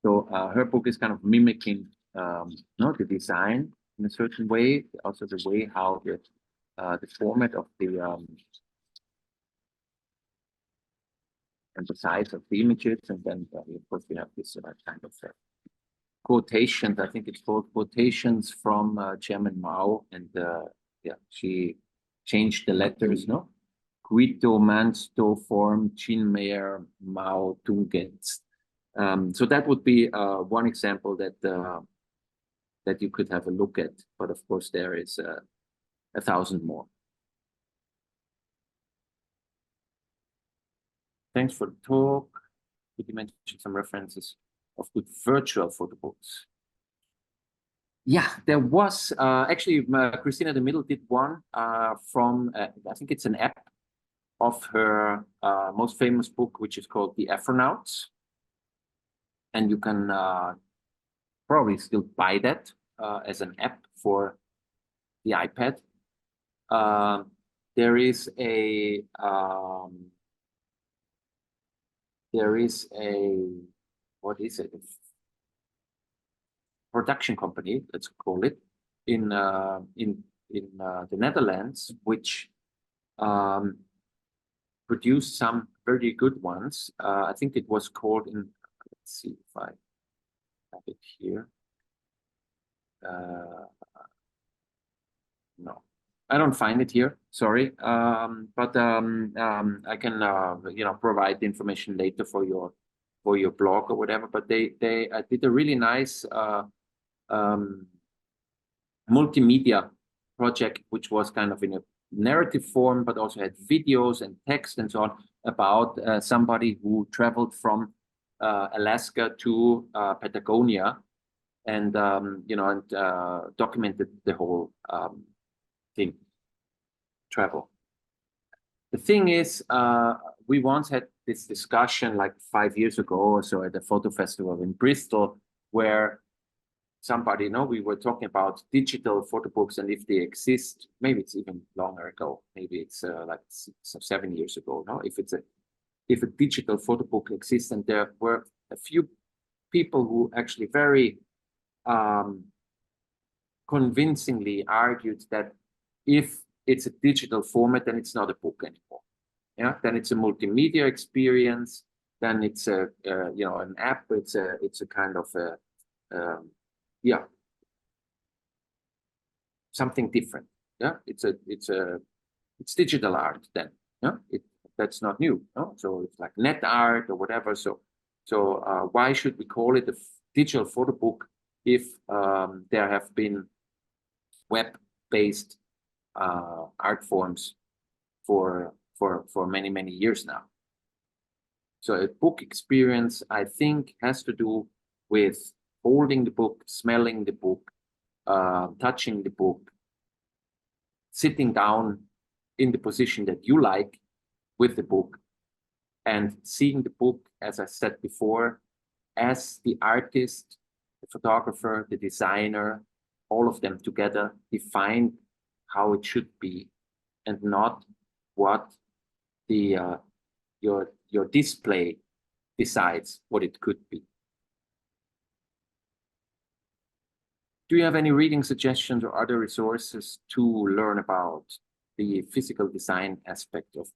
So her book is kind of mimicking the design in a certain way, also the way how the format of the and the size of the images, and then of course we have this kind of quotations. I think it's called quotations from Chairman Mao, and yeah, she changed the letters, no? Quito Mansto Form Chinmeer Mao Tungens. So that would be one example that that you could have a look at, but of course there is 1,000 more. Thanks for the talk. Could you mention some references of good virtual photo books? Yeah, there was actually Christina de Middel did one from I think it's an app of her most famous book, which is called The Afronauts. And you can probably still buy that as an app for the iPad. There is a what is it? Production company, let's call it, in the Netherlands, which produced some very good ones. I think it was called in. Let's see if I have it here. No, I don't find it here. Sorry, but I can provide the information later for your blog or whatever. But they did a really nice multimedia project, which was kind of in a narrative form, but also had videos and text and so on about somebody who traveled from Alaska to Patagonia, and documented the whole thing, travel. The thing is, we once had this discussion like 5 years ago or so at a photo festival in Bristol, where somebody, we were talking about digital photo books and if they exist. Maybe it's even longer ago. Maybe it's like 6 or 7 years ago. If a digital photo book exists, and there were a few people who actually very convincingly argued that if it's a digital format, then it's not a book anymore. Yeah, then it's a multimedia experience. Then it's a an app. It's a kind of something different. Yeah, it's digital art then. Yeah, that's not new. No? So it's like net art or whatever. So why should we call it a digital photo book if there have been web-based art forms for many years now? So a book experience, I think, has to do with holding the book, smelling the book, touching the book, sitting down in the position that you like with the book, and seeing the book, as I said before, as the artist, the photographer, the designer, all of them together define how it should be, and not what your display decides what it could be. Do you have any reading suggestions or other resources to learn about the physical design aspect of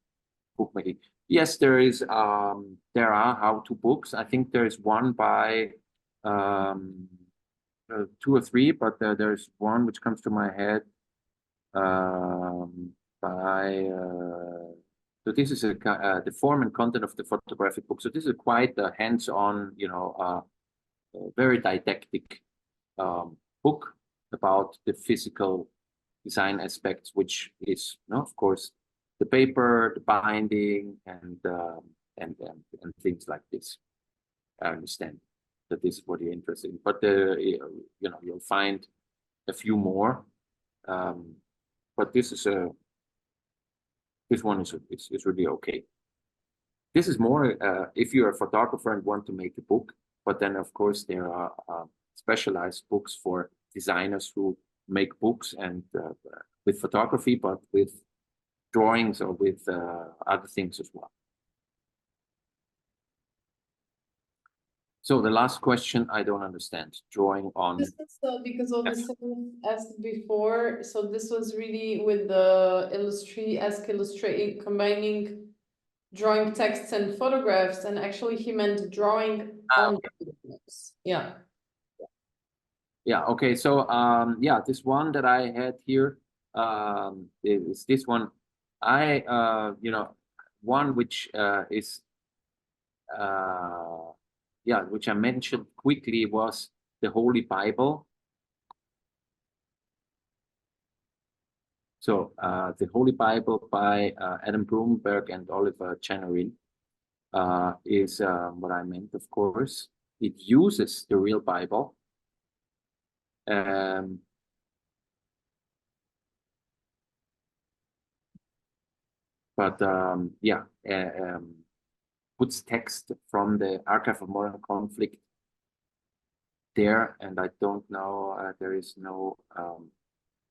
bookmaking? Yes, there are how-to books. I think there is one by 2 or 3, but there's one which comes to my head so this is the form and content of the photographic book. So this is quite a hands-on, very didactic book about the physical design aspects, which is, of course, the paper, the binding, and things like this. I understand that this is what you're interested in, but you'll find a few more. But this one is really okay. This is more if you're a photographer and want to make a book, but then of course there are specialized books for designers who make books and with photography, but with drawings or with other things as well. So the last question, I don't understand. Drawing on. This is because of the same as before. So this was really with the illustrate combining drawing texts and photographs, and actually he meant drawing on photographs. Yeah. Yeah. Okay. So yeah, this one that I had here is this one. One which is which I mentioned quickly was the Holy Bible. So the Holy Bible by Adam Broomberg and Oliver Chenery is what I meant, of course. It uses the real Bible. but yeah, puts text from the Archive of Modern Conflict there, and I don't know, there is no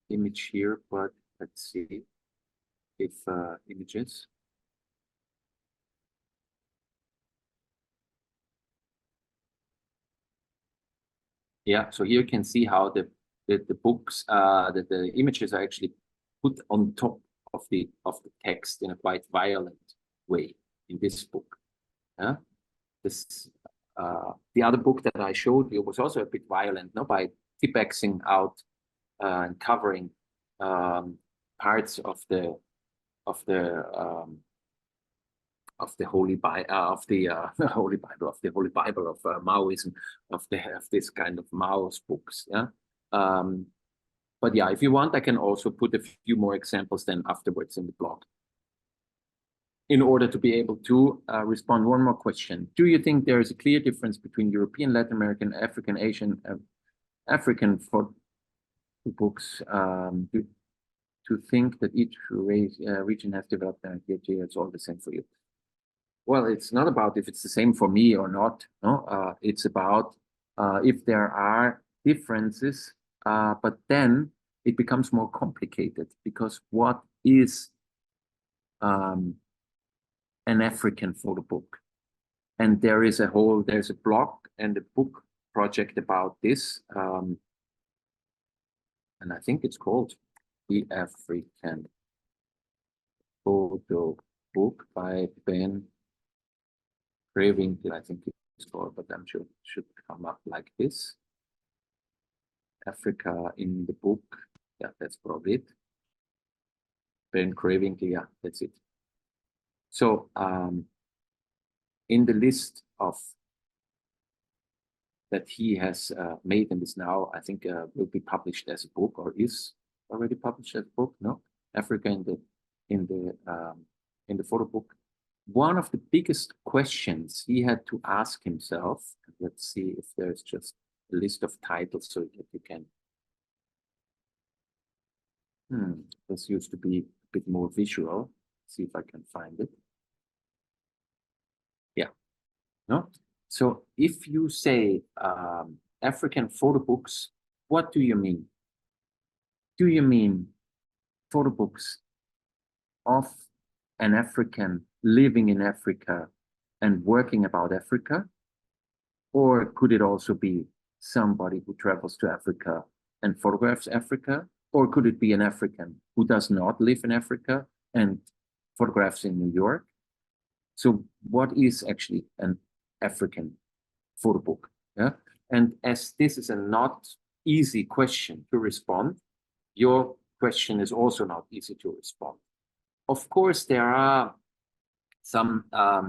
image here, but let's see if images. Yeah, so here you can see how the books, the images are actually put on top of the text in a quite violent way in this book. Yeah, this the other book that I showed you was also a bit violent, no, by Tipexing out and covering parts of the Holy Bible, of the Holy Bible, of Maoism, of this kind of Mao's books. Yeah. But yeah, if you want, I can also put a few more examples then afterwards in the blog, in order to be able to respond. One more question. Do you think there is a clear difference between European, Latin American, African, Asian, African books? To think that each region has developed an idea, it's all the same for you. Well, it's not about if it's the same for me or not. No, it's about if there are differences, but then it becomes more complicated, because what is an African photo book? And there's a blog and a book project about this, and I think it's called The African Photo Book by Ben Craving, I think it's called, but I'm sure it should come up like this. Africa in the book. Yeah, that's probably it. Ben Craving, yeah, that's it. So in the list of that he has made and is now, I think, will be published as a book, or is already published as a book. No, Africa in the photo book. One of the biggest questions he had to ask himself. Let's see if there's just a list of titles so that you can. This used to be a bit more visual. See if I can find it. Yeah. No. So if you say African photo books, what do you mean? Do you mean photo books of an African living in Africa and working about Africa? Or could it also be somebody who travels to Africa and photographs Africa? Or could it be an African who does not live in Africa and photographs in New York? So what is actually an African photo book? Yeah? And as this is a not easy question to respond, your question is also not easy to respond. Of course, there are some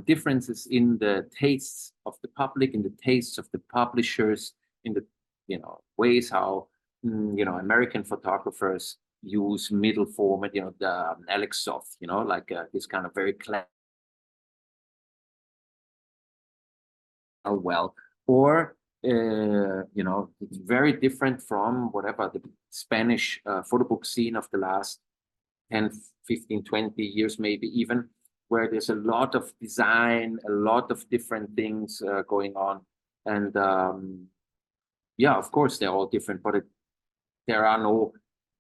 differences in the tastes of the public, in the tastes of the publishers, in the ways how American photographers use middle format, the Alex Soft, like this kind of very well, or it's very different from whatever the Spanish photo book scene of the last 10, 15, 20 years, maybe even, where there's a lot of design, a lot of different things going on. And yeah, of course, they're all different, but there are no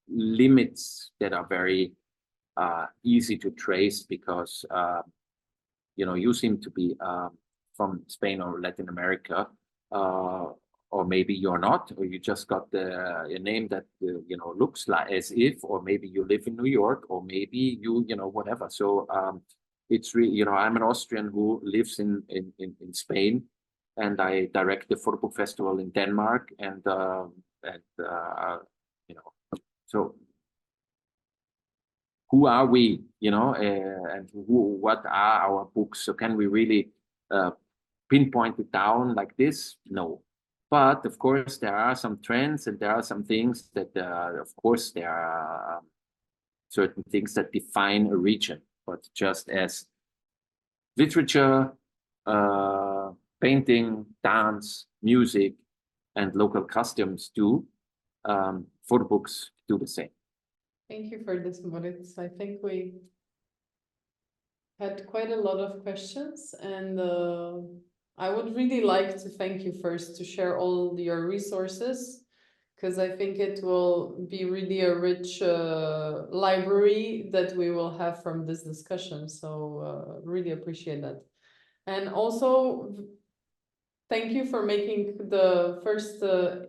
limits that are very easy to trace, because, you seem to be from Spain or Latin America, or maybe you're not, or you just got a name that looks like as if, or maybe you live in New York, or maybe you whatever. So it's really, I'm an Austrian who lives in Spain, and I direct the photo book festival in Denmark, and so who are we, and what are our books? So can we really pinpoint it down like this? No. But of course, there are some trends, and there are some things that, of course, there are certain things that define a region. But just as literature, painting, dance, music, and local customs do, photo books do the same. Thank you for this, Moritz. I think we had quite a lot of questions, and I would really like to thank you first to share all your resources, because I think it will be really a rich library that we will have from this discussion. So really appreciate that. And also, thank you for making the first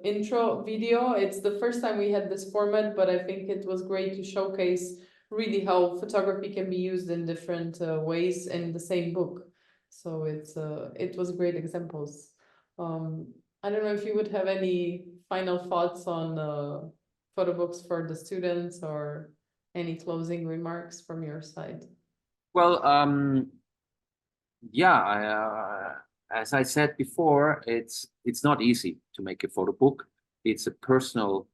intro video. It's the first time we had this format, but I think it was great to showcase really how photography can be used in different ways in the same book. So it was great examples. I don't know if you would have any final thoughts on photo books for the students, or any closing remarks from your side. Well, yeah, as I said before, it's not easy to make a photo book. It's a personal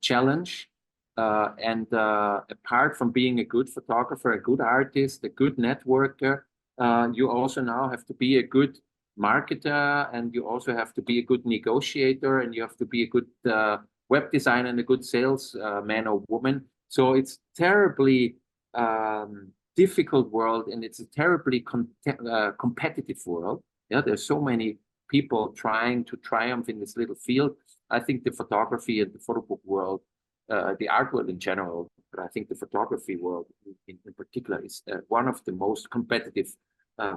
challenge. And apart from being a good photographer, a good artist, a good networker, you also now have to be a good marketer, and you also have to be a good negotiator, and you have to be a good web designer and a good sales man or woman. So it's terribly difficult world, and it's a terribly competitive world. Yeah, there's so many people trying to triumph in this little field. I think the photography and the photo book world, the art world in general, but I think the photography world in particular is one of the most competitive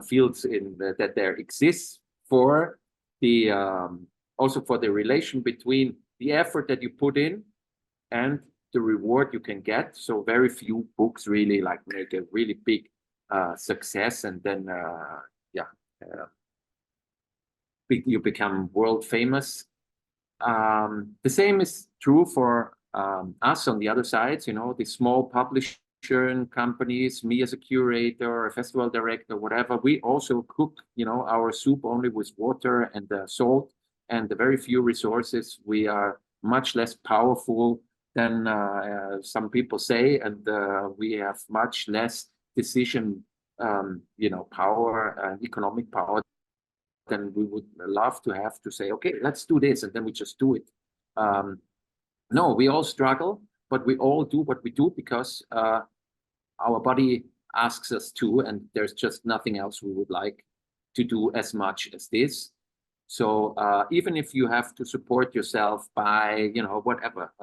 fields that there exists, for the also for the relation between the effort that you put in and the reward you can get. So very few books really like make a really big success, and then you become world famous. The same is true for us on the other side, you know, the small publishing companies, me as a curator, a festival director, whatever. We also cook, you know, our soup only with water and salt and the very few resources. We are much less powerful than some people say, and we have much less decision, you know, power and economic power than we would love to have to say, okay, let's do this, and then we just do it. No, we all struggle, but we all do what we do because our body asks us to, and there's just nothing else we would like to do as much as this. So even if you have to support yourself by, you know, whatever,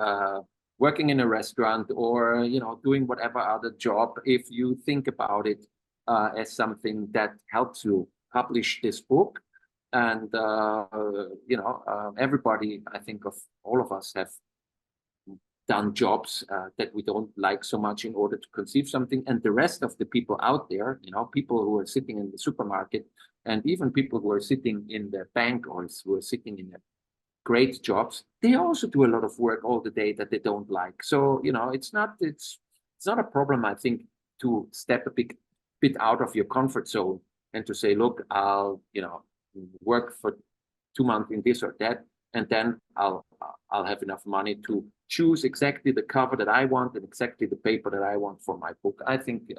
working in a restaurant, or, you know, doing whatever other job, if you think about it as something that helps you publish this book, and you know, everybody, I think of all of us have done jobs that we don't like so much in order to conceive something, and the rest of the people out there, you know, people who are sitting in the supermarket, and even people who are sitting in the bank, or who are sitting in great jobs, they also do a lot of work all the day that they don't like. So, you know, it's not a problem, I think, to step a bit out of your comfort zone and to say, look, I'll, you know, work for 2 months in this or that, and then I'll have enough money to choose exactly the cover that I want and exactly the paper that I want for my book. I think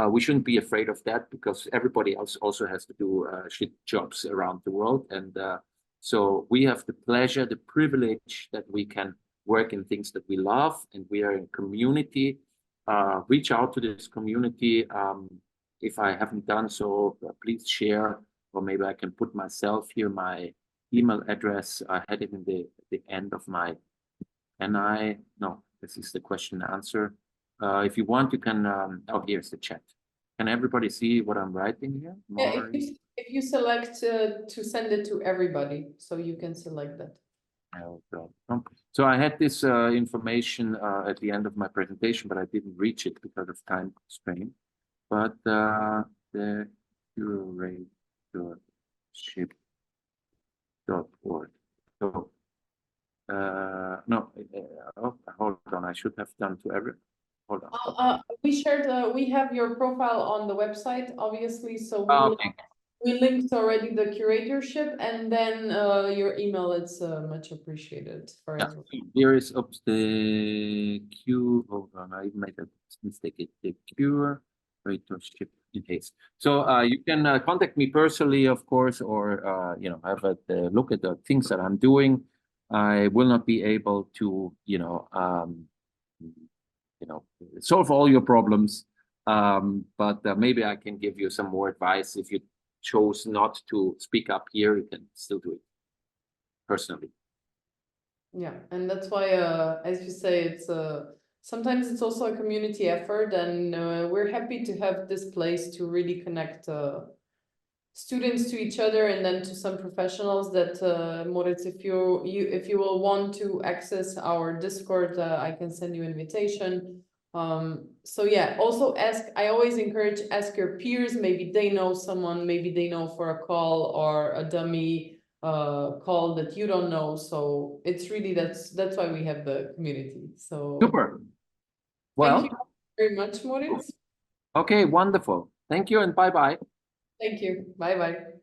we shouldn't be afraid of that, because everybody else also has to do shit jobs around the world. And so we have the pleasure, the privilege that we can work in things that we love, and we are in community. Reach out to this community. If I haven't done so, please share, or maybe I can put myself here, my email address. I had it in the end of my, no, this is the question and answer. If you want, you can, oh, here's the chat. Can everybody see what I'm writing here? Yeah, if you select to send it to everybody, so you can select that. So I had this information at the end of my presentation, but I didn't reach it because of time constraint. But the curatorship.org. So no, oh, hold on, I should have done to every. Hold on. We shared. We have your profile on the website, obviously. So Okay. we linked already the curatorship, and then your email. It's much appreciated for everyone. Here is the Q. Hold on, I made a mistake. The curatorship in case. So you can contact me personally, of course, or you know, have a look at the things that I'm doing. I will not be able to, you know, solve all your problems. But maybe I can give you some more advice. If you chose not to speak up here, you can still do it personally. Yeah, and that's why, as you say, it's sometimes it's also a community effort, and we're happy to have this place to really connect students to each other, and then to some professionals that Moritz, if you will want to access our Discord, I can send you an invitation. So yeah, also I always encourage, ask your peers, maybe they know someone, maybe they know for a call or a dummy call that you don't know. So it's really, that's why we have the community. So Super. Well, thank you very much, Moritz. okay, wonderful. Thank you and bye-bye. Thank you. Bye bye.